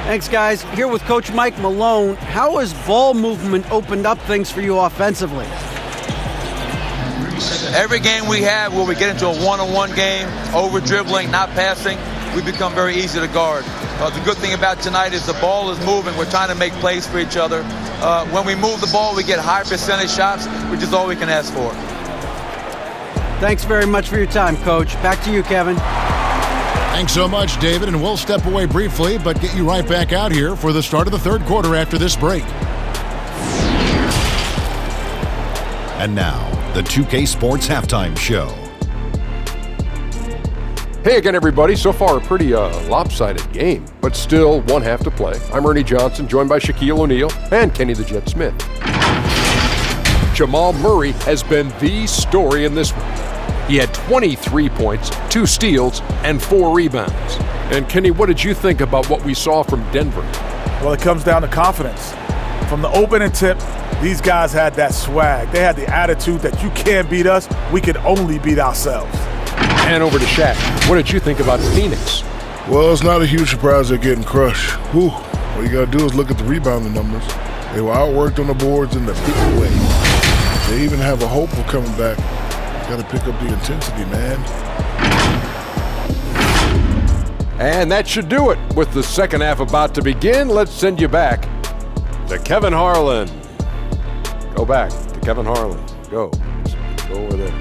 Thanks, guys. Here with Coach Mike Malone. How has ball movement opened up things for you offensively? Every game we have where we get into a one-on-one game, over-dribbling, not passing, we become very easy to guard. The good thing about tonight is the ball is moving. We're trying to make plays for each other. When we move the ball, we get high percentage shots, which is all we can ask for. Thanks very much for your time, Coach. Back to you, Kevin. Thanks so much, David, and we'll step away briefly, but get you right back out here for the start of the third quarter after this break. And now, the 2K Sports Halftime Show. Hey again, everybody. So far, a pretty lopsided game, but still one half to play. I'm Ernie Johnson, joined by Shaquille O'Neal and Kenny the Jet Smith. Jamal Murray has been the story in this one. He had 23 points, 2 steals, and 4 rebounds. And Kenny, what did you think about what we saw from Denver? Well, it comes down to confidence. From the opening tip, these guys had that swag. They had the attitude that you can't beat us, we can only beat ourselves. And over to Shaq. What did you think about Phoenix? Well, it's not a huge surprise they're getting crushed. Whew. All you got to do is look at the rebounding numbers. They were outworked on the boards in the big way. They even have a hope of coming back. Got to pick up the intensity, man. And that should do it. With the second half about to begin, let's send you back to Kevin Harlan. Go back to Kevin Harlan. Go. Go over there.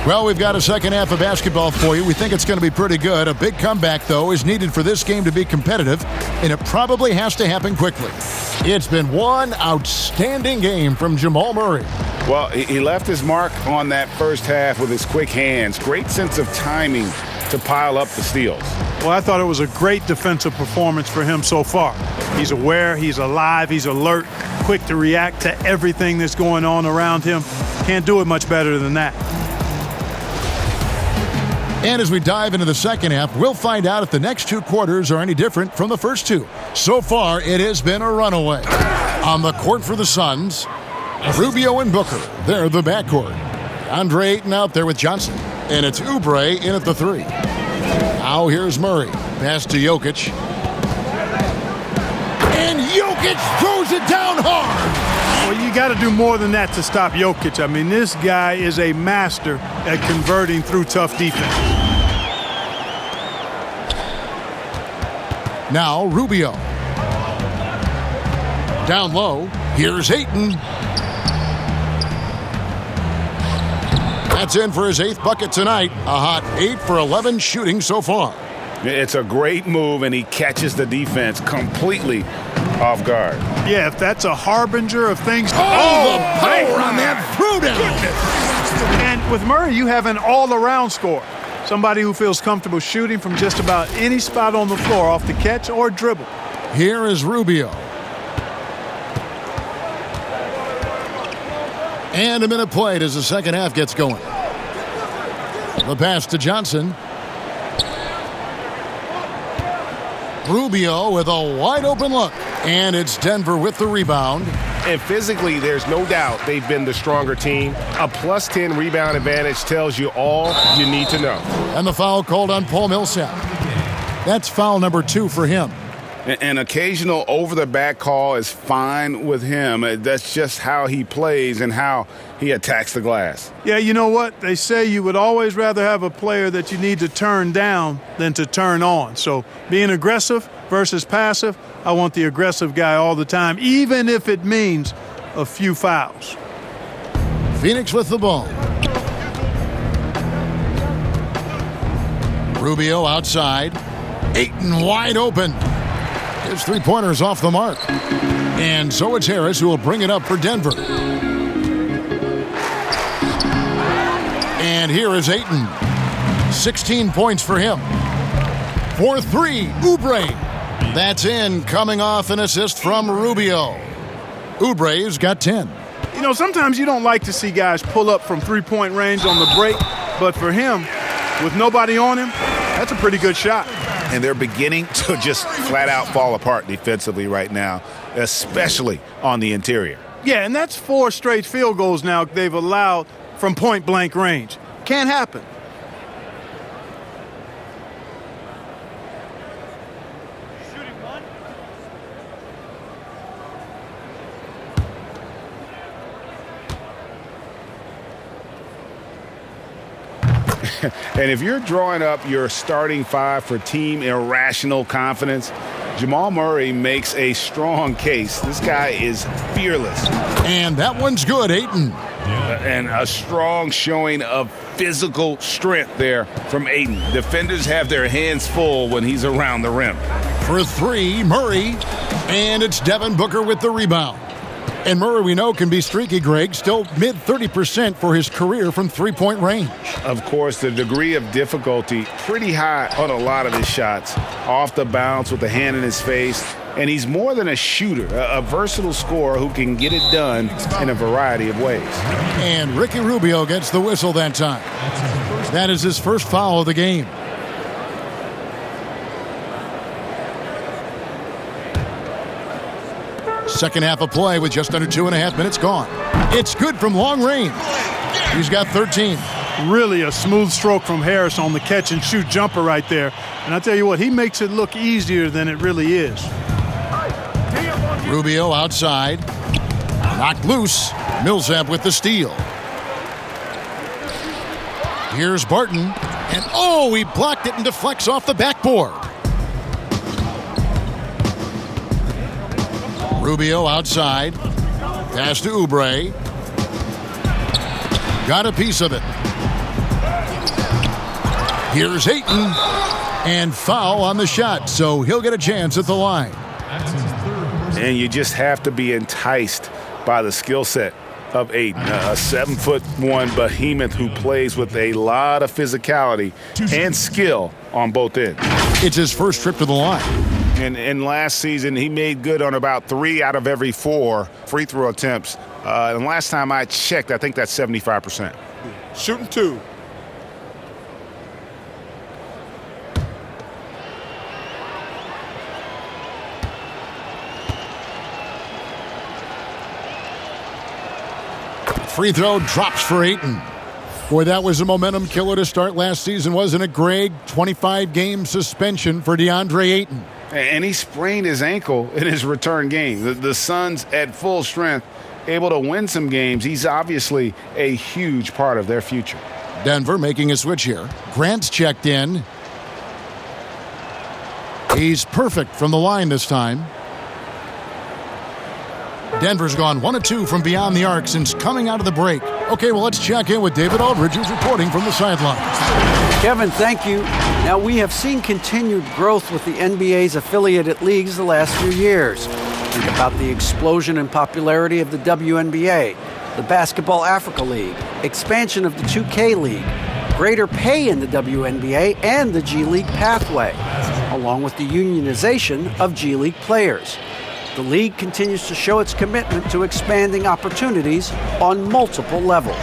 Well, we've got a second half of basketball for you. We think it's going to be pretty good. A big comeback, though, is needed for this game to be competitive, and it probably has to happen quickly. It's been one outstanding game from Jamal Murray. Well, he left his mark on that first half with his quick hands. Great sense of timing to pile up the steals. Well, I thought it was a great defensive performance for him so far. He's aware, he's alive, he's alert, quick to react to everything that's going on around him. Can't do it much better than that. And as we dive into the second half, we'll find out if the next 2 quarters are any different from the first 2. So far, it has been a runaway. On the court for the Suns, Rubio and Booker. They're the backcourt. Andre Ayton out there with Johnson. And it's Oubre in at the 3. Now here's Murray. Pass to Jokic. And Jokic throws it down hard. Well, you got to do more than that to stop Jokic. I mean, this guy is a master at converting through tough defense. Now Rubio. Down low. Here's Ayton. That's in for his 8th bucket tonight. A hot 8 for 11 shooting so far. It's a great move, and he catches the defense completely off guard. Yeah, if that's a harbinger of things. The power on that throwdown. And with Murray, you have an all-around scorer. Somebody who feels comfortable shooting from just about any spot on the floor off the catch or dribble. Here is Rubio. And a minute played as the second half gets going. The pass to Johnson. Rubio with a wide open look. And it's Denver with the rebound. And physically, there's no doubt they've been the stronger team. A plus 10 rebound advantage tells you all you need to know. And the foul called on Paul Millsap. That's foul number 2 for him. An occasional over-the-back call is fine with him. That's just how he plays and how he attacks the glass. Yeah, you know what? They say you would always rather have a player that you need to turn down than to turn on. So being aggressive versus passive, I want the aggressive guy all the time, even if it means a few fouls. Phoenix with the ball. Rubio outside. Ayton wide open. His three-pointer's off the mark. And so it's Harris who will bring it up for Denver. And here is Ayton. 16 points for him. For 3, Oubre. That's in, coming off an assist from Rubio. Oubre's got 10. You know, sometimes you don't like to see guys pull up from three-point range on the break, but for him, with nobody on him, that's a pretty good shot. And they're beginning to just flat-out fall apart defensively right now, especially on the interior. Yeah, and that's 4 straight field goals now they've allowed from point-blank range. Can't happen. And if you're drawing up your starting 5 for team irrational confidence, Jamal Murray makes a strong case. This guy is fearless. And that one's good, Ayton. And a strong showing of physical strength there from Ayton. Defenders have their hands full when he's around the rim. For 3, Murray. And it's Devin Booker with the rebound. And Murray, we know, can be streaky, Greg. Still mid-30% for his career from three-point range. Of course, the degree of difficulty pretty high on a lot of his shots. Off the bounce with the hand in his face. And he's more than a shooter, a versatile scorer who can get it done in a variety of ways. And Ricky Rubio gets the whistle that time. That is his first foul of the game. Second half of play with just under 2.5 minutes gone. It's good from long range. He's got 13. Really a smooth stroke from Harris on the catch-and-shoot jumper right there. And I tell you what, he makes it look easier than it really is. Rubio outside. Knocked loose. Millsap with the steal. Here's Barton. And he blocked it and deflects off the backboard. Rubio outside. Pass to Oubre. Got a piece of it. Here's Ayton. And foul on the shot, so he'll get a chance at the line. And you just have to be enticed by the skill set of Ayton, a 7'1" behemoth who plays with a lot of physicality and skill on both ends. It's his first trip to the line. And last season, he made good on about 3 out of every 4 free throw attempts. And last time I checked, I think that's 75%. Shooting 2. Free throw drops for Ayton. Boy, that was a momentum killer to start last season, wasn't it, Greg? 25-game suspension for DeAndre Ayton. And he sprained his ankle in his return game. The Suns at full strength, able to win some games. He's obviously a huge part of their future. Denver making a switch here. Grant's checked in. He's perfect from the line this time. Denver's gone 1 of 2 from beyond the arc since coming out of the break. Okay, well, let's check in with David Aldridge, who's reporting from the sidelines. Kevin, thank you. Now, we have seen continued growth with the NBA's affiliated leagues the last few years. Think about the explosion in popularity of the WNBA, the Basketball Africa League, expansion of the 2K League, greater pay in the WNBA and the G League pathway, along with the unionization of G League players. The league continues to show its commitment to expanding opportunities on multiple levels.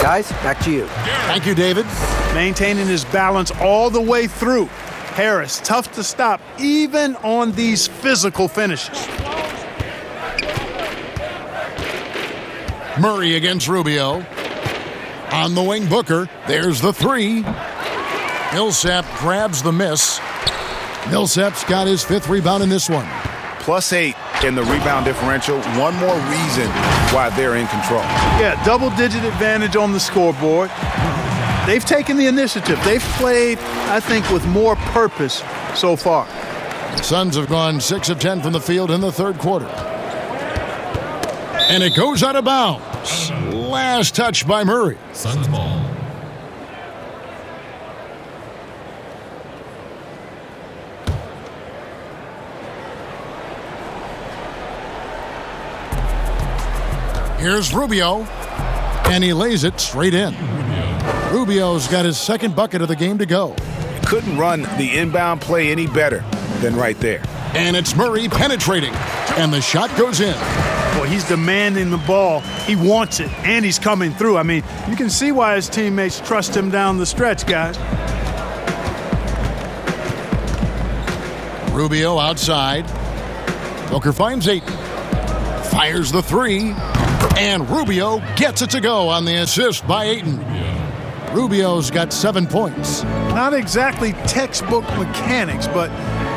Guys, back to you. Thank you, David. Maintaining his balance all the way through. Harris, tough to stop, even on these physical finishes. Murray against Rubio. On the wing, Booker. There's the three. Millsap grabs the miss. Millsap's got his 5th rebound in this one. +8 in the rebound differential. One more reason why they're in control. Yeah, double-digit advantage on the scoreboard. They've taken the initiative. They've played, I think, with more purpose so far. The Suns have gone 6 of 10 from the field in the 3rd quarter. And it goes out of bounds. Last touch by Murray. Suns ball. Here's Rubio, and he lays it straight in. Rubio's got his 2nd bucket of the game to go. Couldn't run the inbound play any better than right there. And it's Murray penetrating, and the shot goes in. Boy, he's demanding the ball. He wants it, and he's coming through. I mean, you can see why his teammates trust him down the stretch, guys. Rubio outside. Booker finds Ayton. Fires the 3. And Rubio gets it to go on the assist by Ayton. Rubio's got 7 points. Not exactly textbook mechanics, but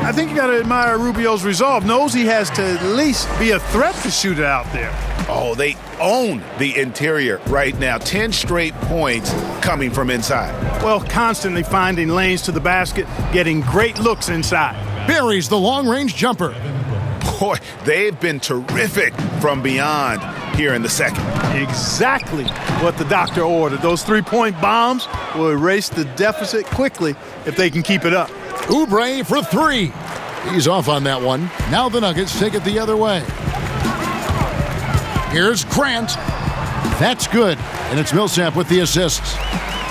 I think you got to admire Rubio's resolve. Knows he has to at least be a threat to shoot it out there. Oh, they own the interior right now. 10 straight points coming from inside. Well, constantly finding lanes to the basket, getting great looks inside. Buries the long-range jumper. Boy, they've been terrific from beyond here in the 2nd. Exactly what the doctor ordered. Those 3-point bombs will erase the deficit quickly if they can keep it up. Oubre for 3. He's off on that one. Now the Nuggets take it the other way. Here's Grant. That's good. And it's Millsap with the assists.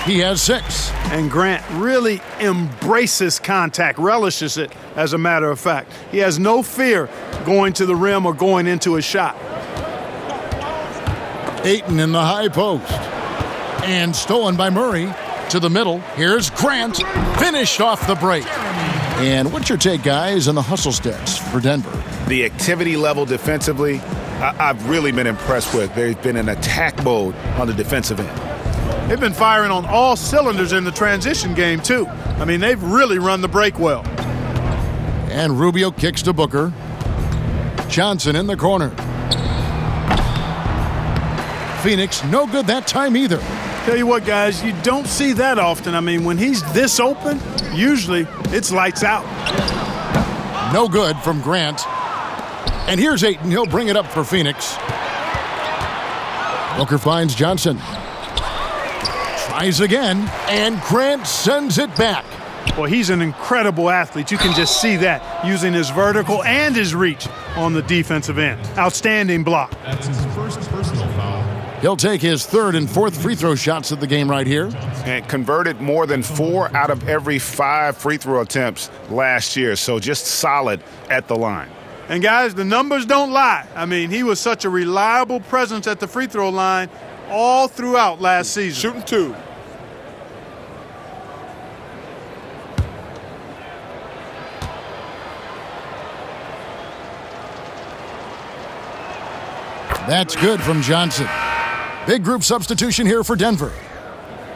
He has 6. And Grant really embraces contact, relishes it, as a matter of fact. He has no fear going to the rim or going into a shot. Ayton in the high post. And stolen by Murray to the middle. Here's Grant. Finished off the break. And what's your take, guys, on the hustle stats for Denver? The activity level defensively, I've really been impressed with. They've been in attack mode on the defensive end. They've been firing on all cylinders in the transition game, too. I mean, they've really run the break well. And Rubio kicks to Booker. Johnson in the corner. Phoenix, no good that time either. Tell you what, guys, you don't see that often. I mean, when he's this open, usually it's lights out. No good from Grant. And here's Ayton. He'll bring it up for Phoenix. Booker finds Johnson. Tries again, and Grant sends it back. Well, he's an incredible athlete. You can just see that, using his vertical and his reach on the defensive end. Outstanding block. That's his first personal foul. He'll take his 3rd and 4th free throw shots of the game right here. And converted more than 4 out of every 5 free throw attempts last year. So just solid at the line. And guys, the numbers don't lie. I mean, he was such a reliable presence at the free throw line all throughout last season. Shooting 2. That's good from Johnson. Big group substitution here for Denver.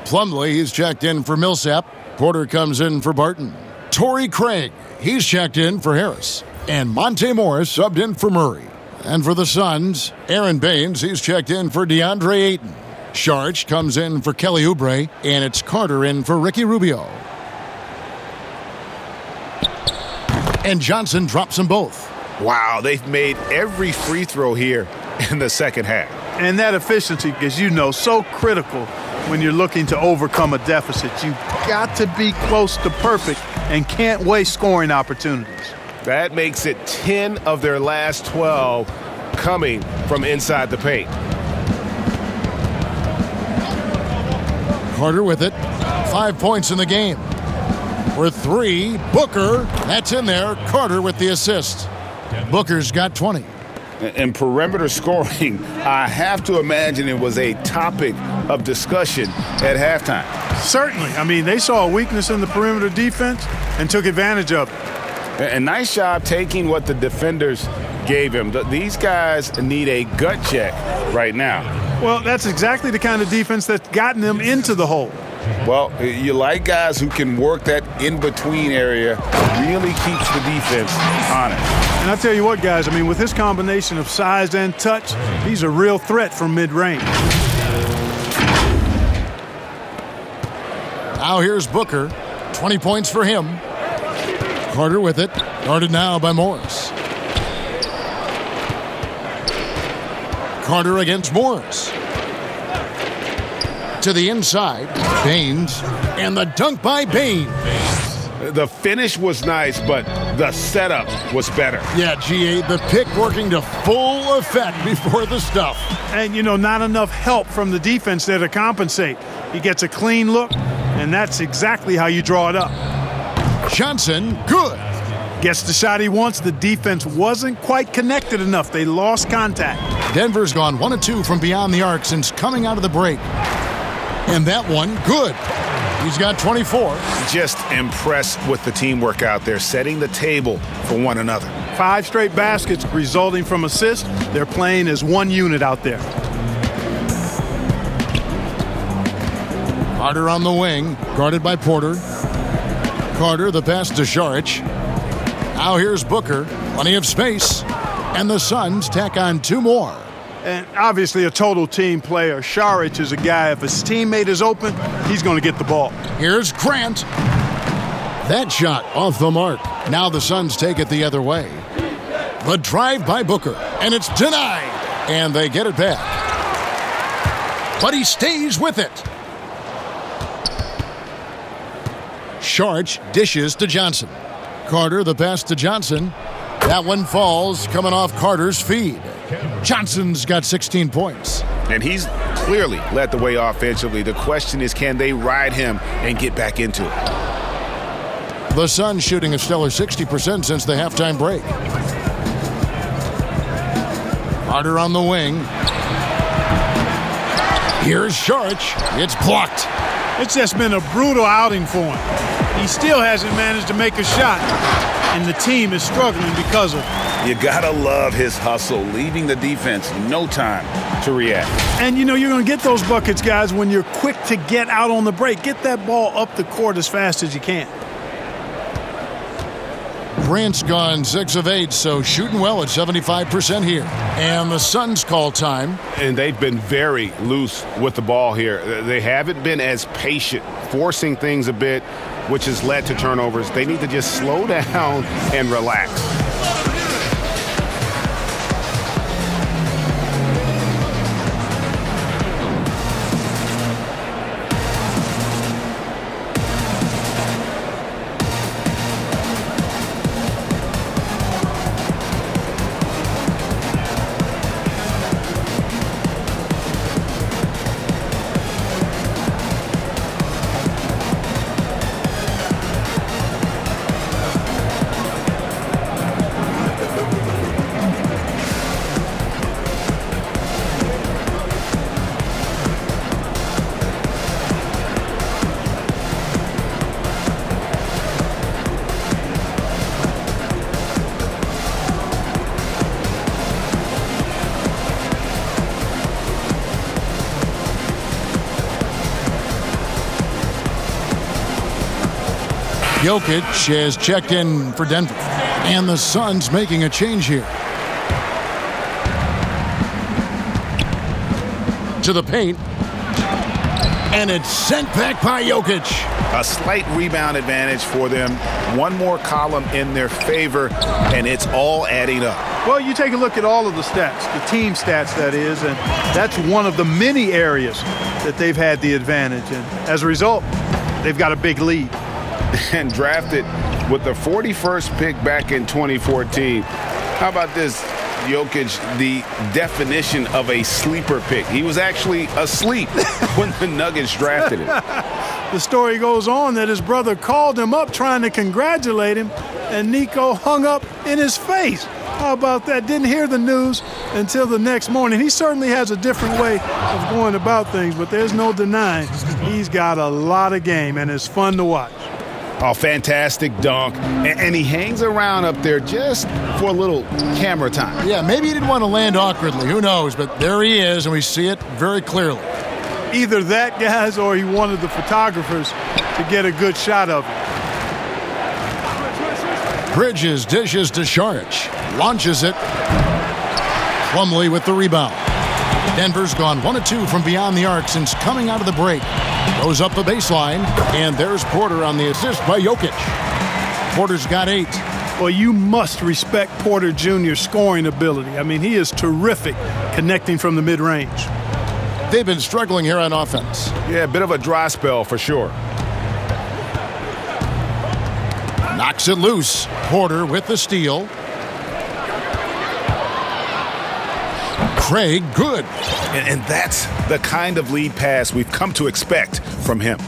Plumlee, he's checked in for Millsap. Porter comes in for Barton. Torrey Craig, he's checked in for Harris. And Monte Morris subbed in for Murray. And for the Suns, Aaron Baines, he's checked in for DeAndre Ayton. Sharch comes in for Kelly Oubre, and it's Carter in for Ricky Rubio. And Johnson drops them both. Wow, they've made every free throw here in the second half. And that efficiency, as you know, so critical when you're looking to overcome a deficit. You've got to be close to perfect and can't waste scoring opportunities. That makes it 10 of their last 12 coming from inside the paint. Carter with it. 5 points in the game. For 3, Booker. That's in there. Carter with the assist. Booker's got 20. And perimeter scoring, I have to imagine it was a topic of discussion at halftime. Certainly. I mean, they saw a weakness in the perimeter defense and took advantage of it. And nice job taking what the defenders gave him. These guys need a gut check right now. Well, that's exactly the kind of defense that's gotten them into the hole. Well, you like guys who can work that in-between area, really keeps the defense honest. And I'll tell you what, guys, I mean, with his combination of size and touch, he's a real threat from mid-range. Now here's Booker. 20 points for him. Carter with it. Guarded now by Morris. Carter against Morris. To the inside, Baines, and the dunk by Baines. The finish was nice, but the setup was better. Yeah, GA, the pick working to full effect before the stuff. And, you know, not enough help from the defense there to compensate. He gets a clean look, and that's exactly how you draw it up. Johnson, good. Gets the shot he wants. The defense wasn't quite connected enough. They lost contact. Denver's gone 1 of 2 from beyond the arc since coming out of the break. And that one, good. He's got 24. Just impressed with the teamwork out there, setting the table for one another. 5 straight baskets resulting from assists. They're playing as one unit out there. Carter on the wing, guarded by Porter. Carter, the pass to Saric. Now here's Booker, plenty of space. And the Suns tack on 2 more. And obviously a total team player. Saric is a guy, if his teammate is open, he's going to get the ball. Here's Grant. That shot off the mark. Now the Suns take it the other way. The drive by Booker, and it's denied. And they get it back. But he stays with it. Saric dishes to Johnson. Carter, the pass to Johnson. That one falls, coming off Carter's feed. Johnson's got 16 points. And he's clearly led the way offensively. The question is, can they ride him and get back into it? The Suns shooting a stellar 60% since the halftime break. Carter on the wing. Here's Saric. It's blocked. It's just been a brutal outing for him. He still hasn't managed to make a shot, and the team is struggling because of it. You gotta love his hustle, leaving the defense no time to react. And you know you're going to get those buckets, guys, when you're quick to get out on the break. Get that ball up the court as fast as you can. Grant's gone 6 of 8, so shooting well at 75% here. And the Suns call time. And they've been very loose with the ball here. They haven't been as patient, forcing things a bit, which has led to turnovers. They need to just slow down and relax. Jokic has checked in for Denver. And the Suns making a change here. To the paint. And it's sent back by Jokic. A slight rebound advantage for them. One more column in their favor, and it's all adding up. Well, you take a look at all of the stats, the team stats, that is, and that's one of the many areas that they've had the advantage. And as a result, they've got a big lead. And drafted with the 41st pick back in 2014. How about this? Jokic, the definition of a sleeper pick. He was actually asleep when the Nuggets drafted him. The story goes on that his brother called him up trying to congratulate him, and Nico hung up in his face. How about that? Didn't hear the news until the next morning. He certainly has a different way of going about things, but there's no denying he's got a lot of game, and it's fun to watch. Oh, fantastic dunk. And he hangs around up there just for a little camera time. Yeah, maybe he didn't want to land awkwardly. Who knows? But there he is, and we see it very clearly. Either that, guys, or he wanted the photographers to get a good shot of him. Bridges dishes to Saric. Launches it. Plumlee with the rebound. Denver's gone 1 of 2 from beyond the arc since coming out of the break. Goes up the baseline, and there's Porter on the assist by Jokic. Porter's got 8. Well, you must respect Porter Jr.'s scoring ability. I mean, he is terrific connecting from the mid-range. They've been struggling here on offense. Yeah, a bit of a dry spell for sure. Knocks it loose. Porter with the steal. Craig, good. And that's the kind of lead pass we've come to expect from him.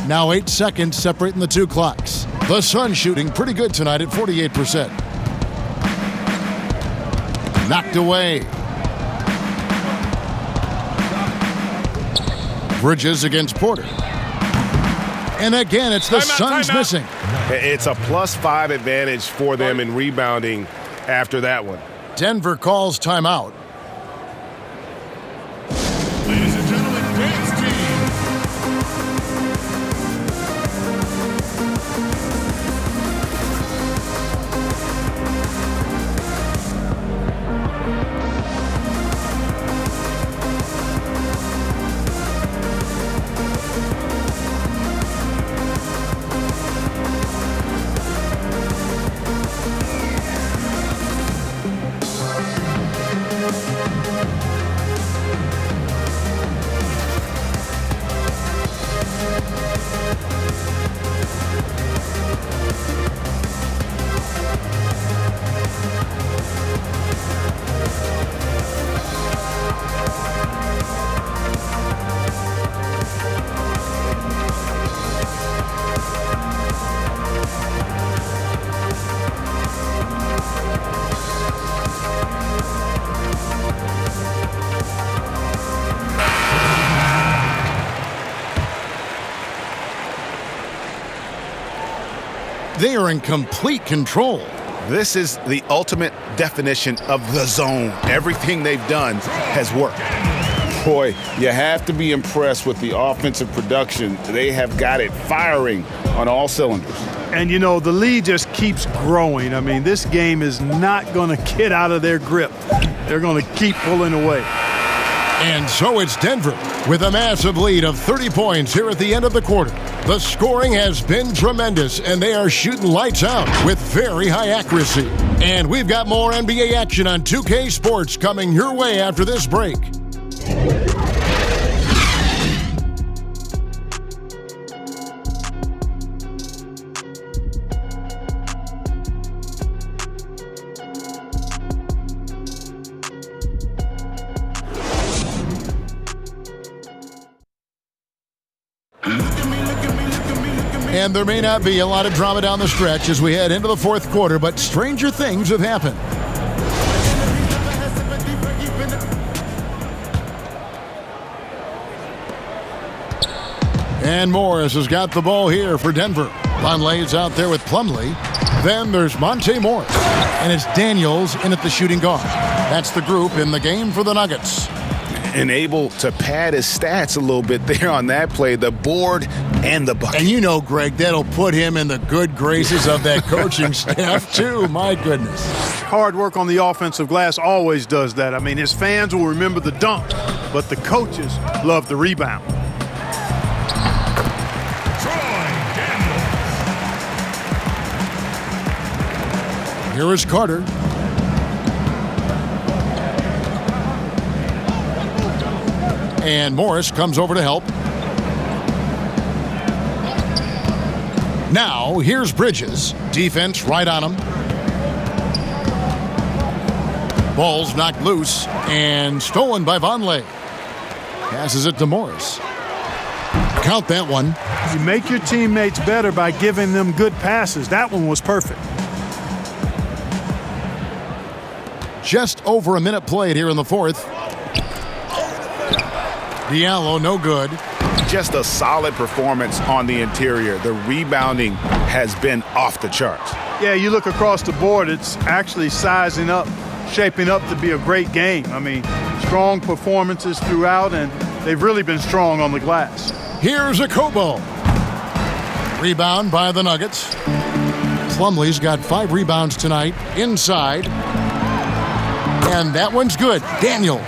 Now 8 seconds separating the two clocks. The Suns shooting pretty good tonight at 48%. Knocked away. Bridges against Porter. And again, it's the Suns missing. It's a +5 advantage for them in rebounding after that one. Denver calls timeout. Ladies and gentlemen, dance team. They are in complete control. This is the ultimate definition of the zone. Everything they've done has worked. Boy, you have to be impressed with the offensive production. They have got it firing on all cylinders. And, you know, the lead just keeps growing. I mean, this game is not going to get out of their grip. They're going to keep pulling away. And so it's Denver with a massive lead of 30 points here at the end of the quarter. The scoring has been tremendous, and they are shooting lights out with very high accuracy. And we've got more NBA action on 2K Sports coming your way after this break. And there may not be a lot of drama down the stretch as we head into the fourth quarter, but stranger things have happened. And Morris has got the ball here for Denver. Vonleh's out there with Plumlee. Then there's Monte Morris. And it's Daniels in at the shooting guard. That's the group in the game for the Nuggets. and able to pad his stats a little bit there on that play, the board and the bucket. And you know, Greg, that'll put him in the good graces of that coaching staff, too. My goodness. Hard work on the offensive glass always does that. I mean, his fans will remember the dunk, but the coaches love the rebound. Here is Carter. And Morris comes over to help. Now, here's Bridges. Defense right on him. Ball's knocked loose and stolen by Vonleh. Passes it to Morris. Count that one. You make your teammates better by giving them good passes. That one was perfect. Just over a minute played here in the fourth. Diallo, no good. Just a solid performance on the interior. The rebounding has been off the charts. Yeah, you look across the board, it's actually sizing up, shaping up to be a great game. I mean, strong performances throughout, and they've really been strong on the glass. Here's a Kobo. Rebound by the Nuggets. Plumlee's got 5 rebounds tonight inside. And that one's good. Daniels.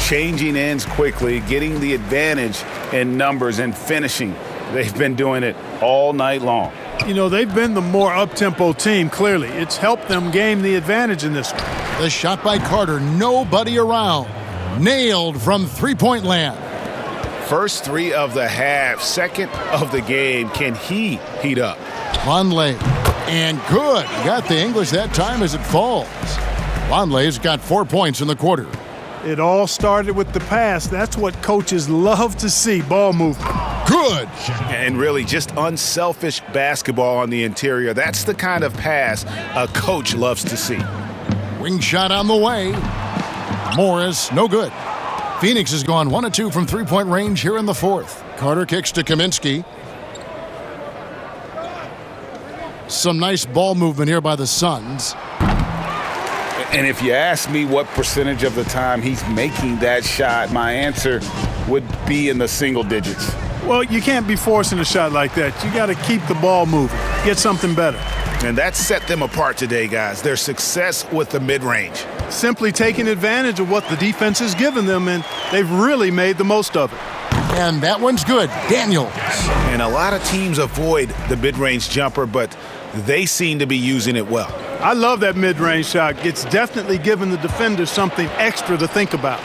Changing ends quickly, getting the advantage in numbers and finishing. They've been doing it all night long. You know, they've been the more up-tempo team, clearly. It's helped them gain the advantage in this one. The shot by Carter, nobody around. Nailed from three-point land. First 3 of the half, second of the game. Can he heat up? Vonleh. And good. Got the English that time as it falls. Vonleh's got 4 points in the quarter. It all started with the pass. That's what coaches love to see, ball movement. Good. And really just unselfish basketball on the interior. That's the kind of pass a coach loves to see. Wing shot on the way. Morris, no good. Phoenix has gone 1 of 2 from three-point range here in the fourth. Carter kicks to Kaminsky. Some nice ball movement here by the Suns. And if you ask me what percentage of the time he's making that shot, my answer would be in the single digits. Well, you can't be forcing a shot like that. You got to keep the ball moving, get something better. And that set them apart today, guys. Their success with the mid-range. Simply taking advantage of what the defense has given them, and they've really made the most of it. And that one's good. Daniels. And a lot of teams avoid the mid-range jumper, but they seem to be using it well. I love that mid-range shot. It's definitely given the defender something extra to think about.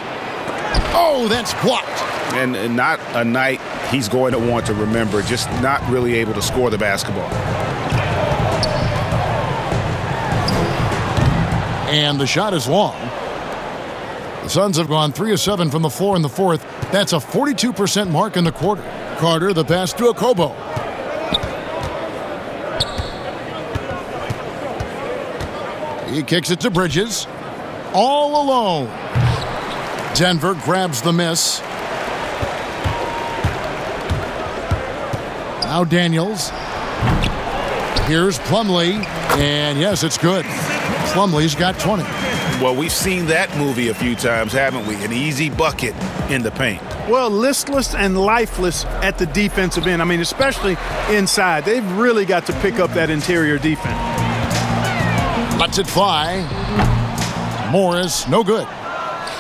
Oh, that's blocked. And not a night he's going to want to remember, just not really able to score the basketball. And the shot is long. The Suns have gone 3 of 7 from the floor in the fourth. That's a 42% mark in the quarter. Carter, the pass to Okobo. He kicks it to Bridges. All alone. Denver grabs the miss. Now Daniels. Here's Plumlee. And yes, it's good. Plumlee's got 20. Well, we've seen that movie a few times, haven't we? An easy bucket in the paint. Well, listless and lifeless at the defensive end. I mean, especially inside. They've really got to pick up that interior defense. Lets it fly. Morris, no good.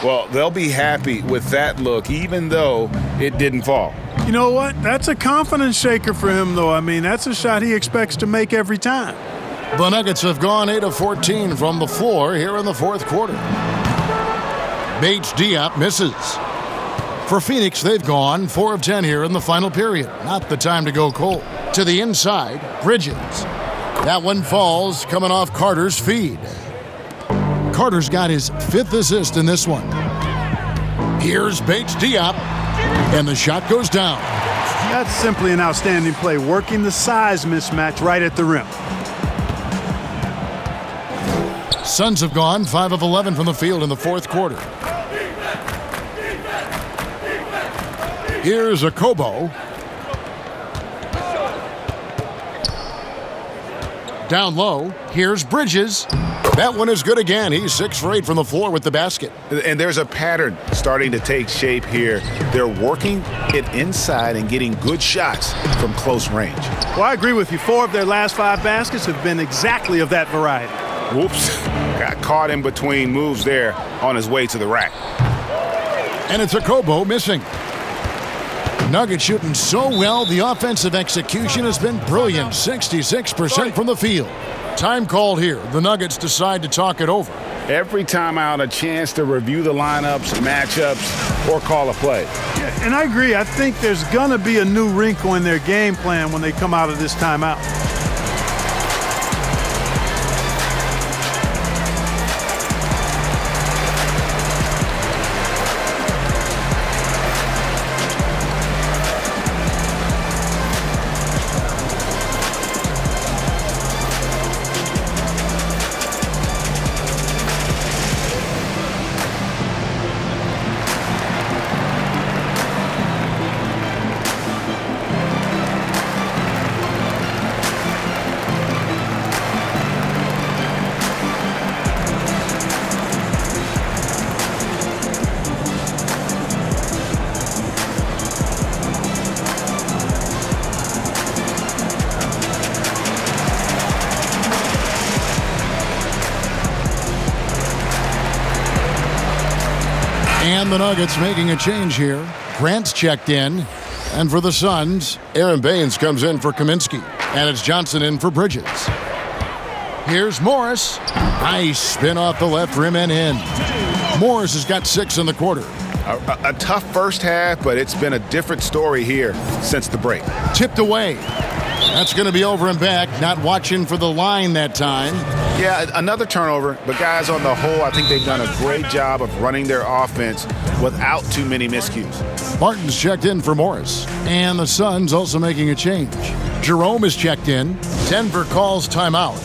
Well, they'll be happy with that look, even though it didn't fall. You know what? That's a confidence shaker for him, though. I mean, that's a shot he expects to make every time. The Nuggets have gone 8 of 14 from the floor here in the fourth quarter. Bates Diop misses. For Phoenix, they've gone 4 of 10 here in the final period. Not the time to go cold. To the inside, Bridges. That one falls, coming off Carter's feed. Carter's got his 5th assist in this one. Here's Bates Diop, and the shot goes down. That's simply an outstanding play, working the size mismatch right at the rim. Suns have gone 5 of 11 from the field in the fourth quarter. Here's Okobo. Down low, here's Bridges. That one is good again. He's 6 for 8 from the floor with the basket. And there's a pattern starting to take shape here. They're working it inside and getting good shots from close range. Well, I agree with you. 4 of their last 5 baskets have been exactly of that variety. Whoops. Got caught in between moves there on his way to the rack. And it's a Kobo missing. Nuggets shooting so well, the offensive execution has been brilliant. 66% from the field. Time called here. The Nuggets decide to talk it over. Every timeout, a chance to review the lineups, matchups, or call a play. Yeah, and I agree. I think there's going to be a new wrinkle in their game plan when they come out of this timeout. And the Nuggets making a change here. Grant's checked in. And for the Suns, Aaron Baines comes in for Kaminsky. And it's Johnson in for Bridges. Here's Morris. Nice spin off the left rim and in. Morris has got 6 in the quarter. A tough first half, but it's been a different story here since the break. Tipped away. That's going to be over and back. Not watching for the line that time. Yeah, another turnover, but guys, on the whole, I think they've done a great job of running their offense without too many miscues. Martin's checked in for Morris. And the Suns also making a change. Jerome is checked in. Denver calls timeout.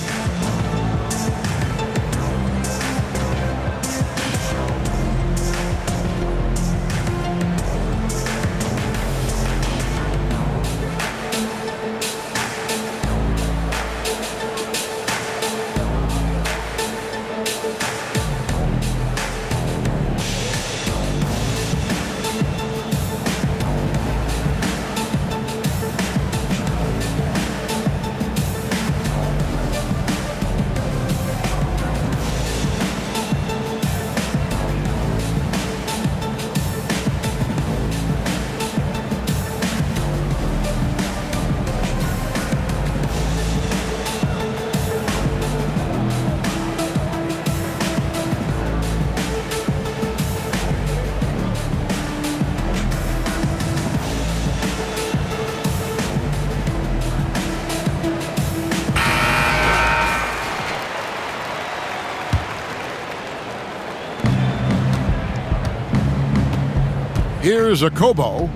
Here's a Kobo.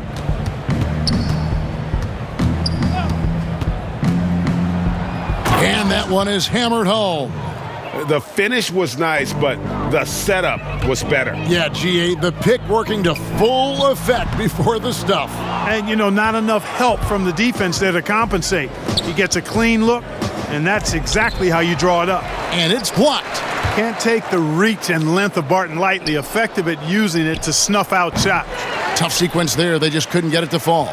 And that one is hammered home. The finish was nice, but the setup was better. Yeah, G8, the pick working to full effect before the stuff. And, you know, not enough help from the defense there to compensate. He gets a clean look, and that's exactly how you draw it up. And it's blocked. Can't take the reach and length of Barton lightly. Effective at using it to snuff out shots. Tough sequence there. They just couldn't get it to fall.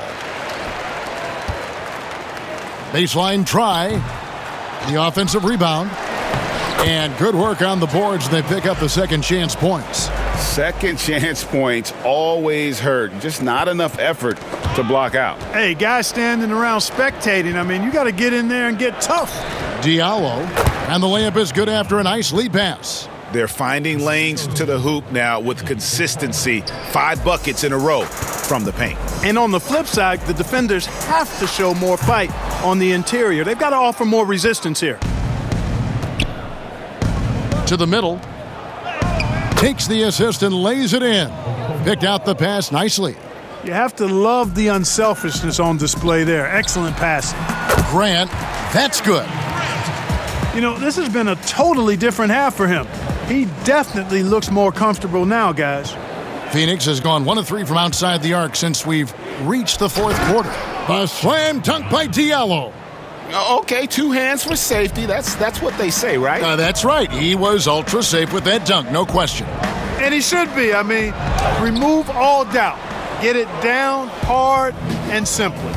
Baseline try. The offensive rebound. And good work on the boards. They pick up the second chance points. Second chance points always hurt. Just not enough effort to block out. Hey, guys standing around spectating. I mean, you got to get in there and get tough. Diallo. And the layup is good after a nice lead pass. They're finding lanes to the hoop now with consistency. 5 buckets in a row from the paint. And on the flip side, the defenders have to show more fight on the interior. They've got to offer more resistance here. To the middle. Takes the assist and lays it in. Picked out the pass nicely. You have to love the unselfishness on display there. Excellent passing. Grant, that's good. You know, this has been a totally different half for him. He definitely looks more comfortable now, guys. Phoenix has gone 1 of 3 from outside the arc since we've reached the fourth quarter. A slam dunk by Diallo. Okay, 2 hands for safety. That's what they say, right? That's right. He was ultra safe with that dunk, no question. And he should be. I mean, remove all doubt. Get it down hard and simply.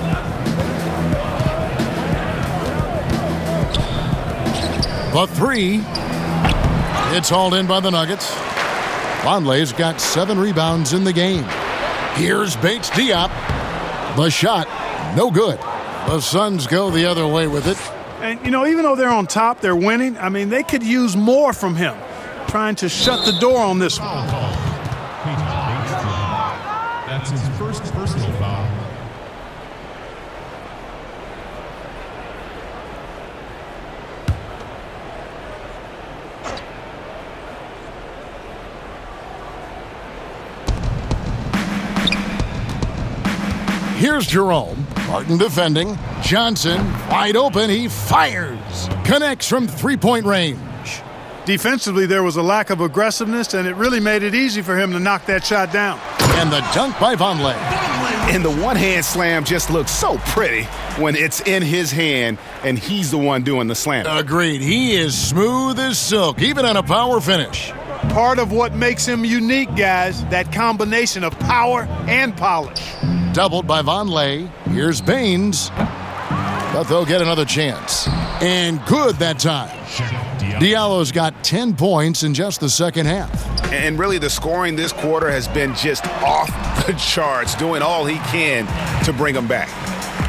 The 3. It's hauled in by the Nuggets. Vonleh's got 7 rebounds in the game. Here's Bates Diop. The shot, no good. The Suns go the other way with it. And, even though they're on top, they're winning. I mean, they could use more from him, trying to shut the door on this one. That's his first personal foul. Here's Jerome. Martin defending. Johnson wide open. He fires. Connects from 3-point range. Defensively, there was a lack of aggressiveness, and it really made it easy for him to knock that shot down. And the dunk by Vonleh. And the one-hand slam just looks so pretty when it's in his hand and he's the one doing the slam. Agreed. He is smooth as silk, even on a power finish. Part of what makes him unique, guys, that combination of power and polish. Doubled by Vonleh. Here's Baines. But they'll get another chance. And good that time. Diallo's got 10 points in just the second half. And really the scoring this quarter has been just off the charts, doing all he can to bring them back.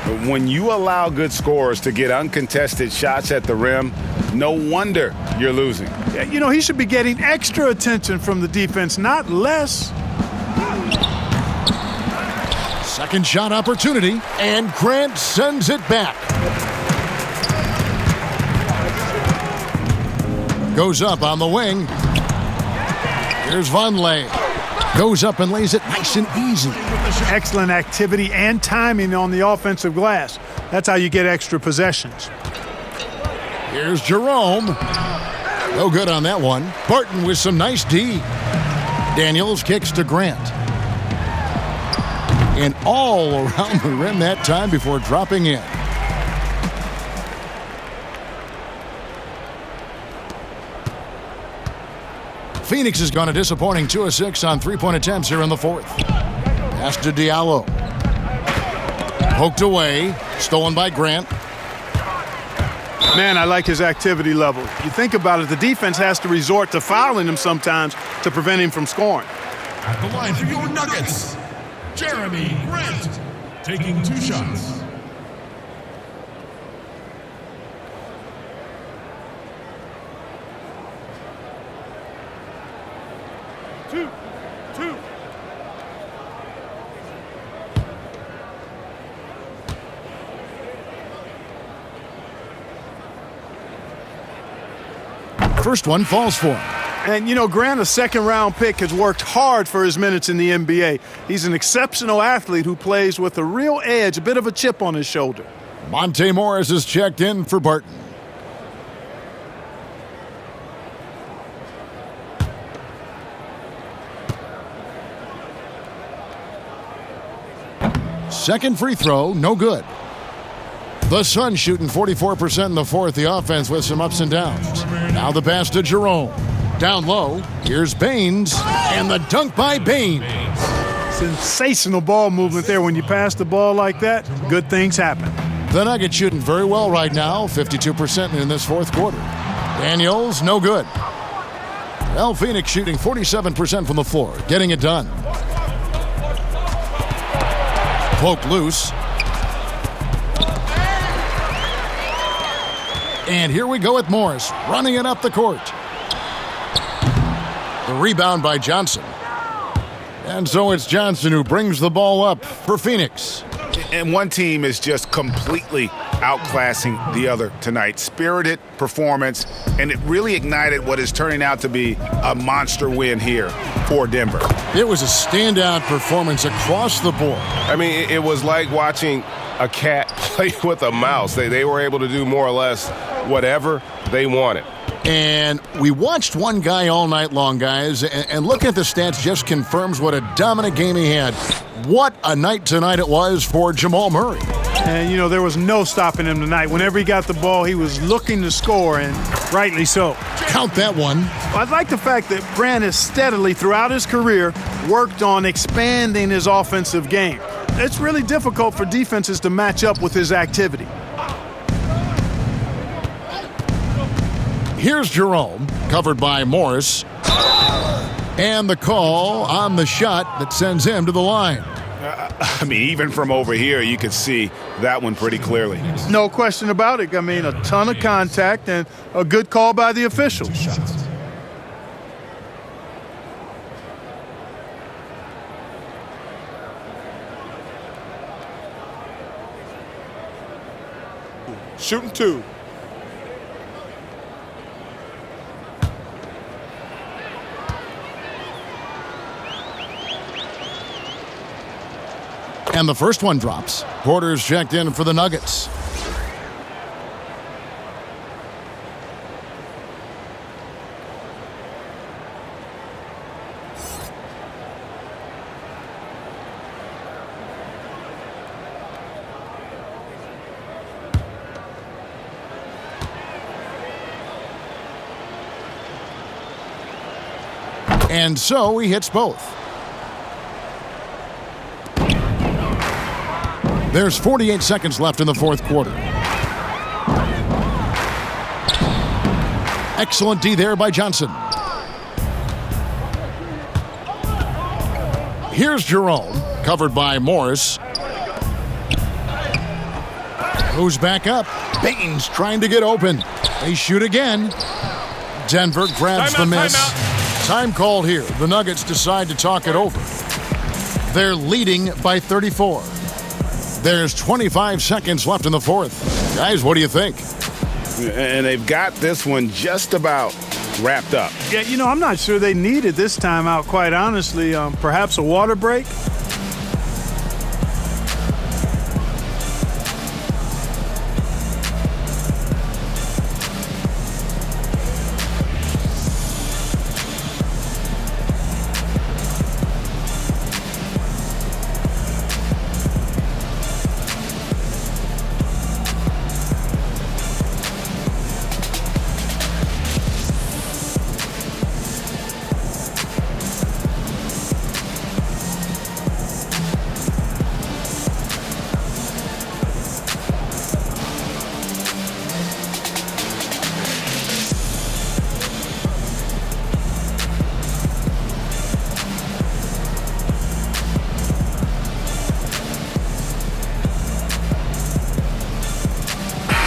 But when you allow good scorers to get uncontested shots at the rim, no wonder you're losing. Yeah, he should be getting extra attention from the defense, not less. Second shot opportunity, and Grant sends it back. Goes up on the wing. Here's Vonleh. Goes up and lays it nice and easy. Excellent activity and timing on the offensive glass. That's how you get extra possessions. Here's Jerome. No good on that one. Barton with some nice D. Daniels kicks to Grant. And all around the rim that time before dropping in. Phoenix has gone a disappointing 2 of 6 on 3-point attempts here in the fourth. Pass to Diallo. Poked away. Stolen by Grant. Man, I like his activity level. You think about it, the defense has to resort to fouling him sometimes to prevent him from scoring. At the line for your Nuggets, Jeremy Grant, taking 2 shots. Two. First one falls for him. And, Grant, a second-round pick, has worked hard for his minutes in the NBA. He's an exceptional athlete who plays with a real edge, a bit of a chip on his shoulder. Monte Morris is checked in for Barton. Second free throw, no good. The Suns shooting 44% in the fourth. The offense with some ups and downs. Now the pass to Jerome. Down low, here's Baines, and the dunk by Baines. Sensational ball movement there. When you pass the ball like that, good things happen. The Nuggets shooting very well right now, 52% in this fourth quarter. Daniels, no good. Well, Phoenix shooting 47% from the floor, getting it done. Poked loose. And here we go with Morris, running it up the court. The rebound by Johnson. And so it's Johnson who brings the ball up for Phoenix. And one team is just completely outclassing the other tonight. Spirited performance, and it really ignited what is turning out to be a monster win here for Denver. It was a standout performance across the board. I mean, it was like watching a cat play with a mouse. They were able to do more or less whatever they wanted. And we watched one guy all night long, guys, and looking at the stats just confirms what a dominant game he had. What a night tonight it was for Jamal Murray. And, you know, there was no stopping him tonight. Whenever he got the ball, he was looking to score, and rightly so. Count that one. I like the fact that Brand has steadily, throughout his career, worked on expanding his offensive game. It's really difficult for defenses to match up with his activity. Here's Jerome, covered by Morris. And the call on the shot that sends him to the line. I mean, even from over here, you could see that one pretty clearly. No question about it. I mean, a ton of contact and a good call by the officials. Shooting 2. And the first one drops. Porter's checked in for the Nuggets. And so he hits both. There's 48 seconds left in the fourth quarter. Excellent D there by Johnson. Here's Jerome, covered by Morris. Who's back up? Baines trying to get open. They shoot again. Denver grabs the miss. Time called here. The Nuggets decide to talk it over. They're leading by 34. There's 25 seconds left in the fourth. Guys, what do you think? And they've got this one just about wrapped up. Yeah, you know, I'm not sure they needed this timeout, quite honestly. Perhaps a water break?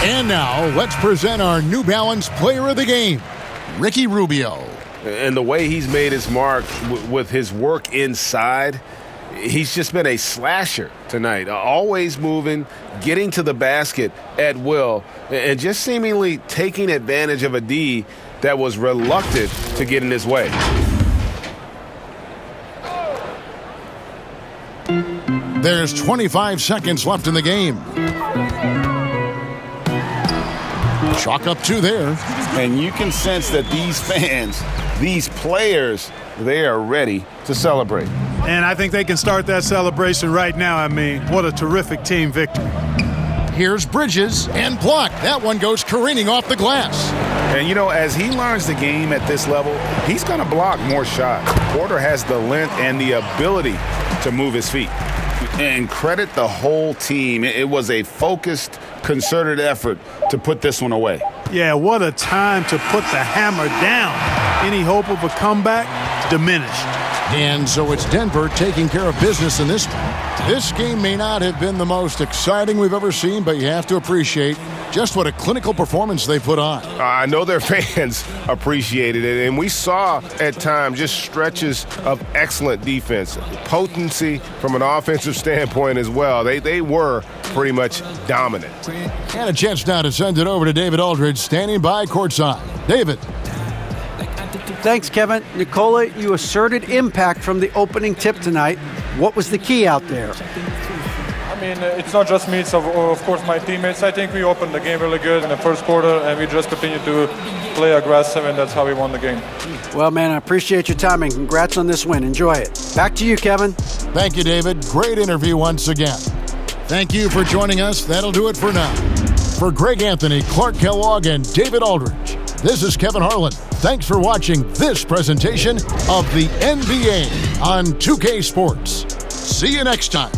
And now, let's present our New Balance Player of the Game, Ricky Rubio. And the way he's made his mark with his work inside, he's just been a slasher tonight. Always moving, getting to the basket at will, and just seemingly taking advantage of a D that was reluctant to get in his way. There's 25 seconds left in the game. Chalk up 2 there. And you can sense that these fans, these players, they are ready to celebrate. And I think they can start that celebration right now. I mean, what a terrific team victory. Here's Bridges and blocked. That one goes careening off the glass. And, you know, as he learns the game at this level, he's going to block more shots. Porter has the length and the ability to move his feet. And credit the whole team. It was a focused, concerted effort to put this one away. Yeah, what a time to put the hammer down. Any hope of a comeback diminished. And so it's Denver taking care of business in this one. This game may not have been the most exciting we've ever seen, but you have to appreciate just what a clinical performance they put on. I know their fans appreciated it, and we saw at times just stretches of excellent defense, potency from an offensive standpoint as well. They were pretty much dominant. And a chance now to send it over to David Aldridge, standing by courtside. David. Thanks, Kevin. Nicola, you asserted impact from the opening tip tonight. What was the key out there? I mean, it's not just me, it's of course my teammates. I think we opened the game really good in the first quarter, and we just continued to play aggressive, and that's how we won the game. Well, man, I appreciate your time, and congrats on this win. Enjoy it. Back to you, Kevin. Thank you, David. Great interview once again. Thank you for joining us. That'll do it for now. For Greg Anthony, Clark Kellogg, and David Aldridge, this is Kevin Harlan. Thanks for watching this presentation of the NBA on 2K Sports. See you next time.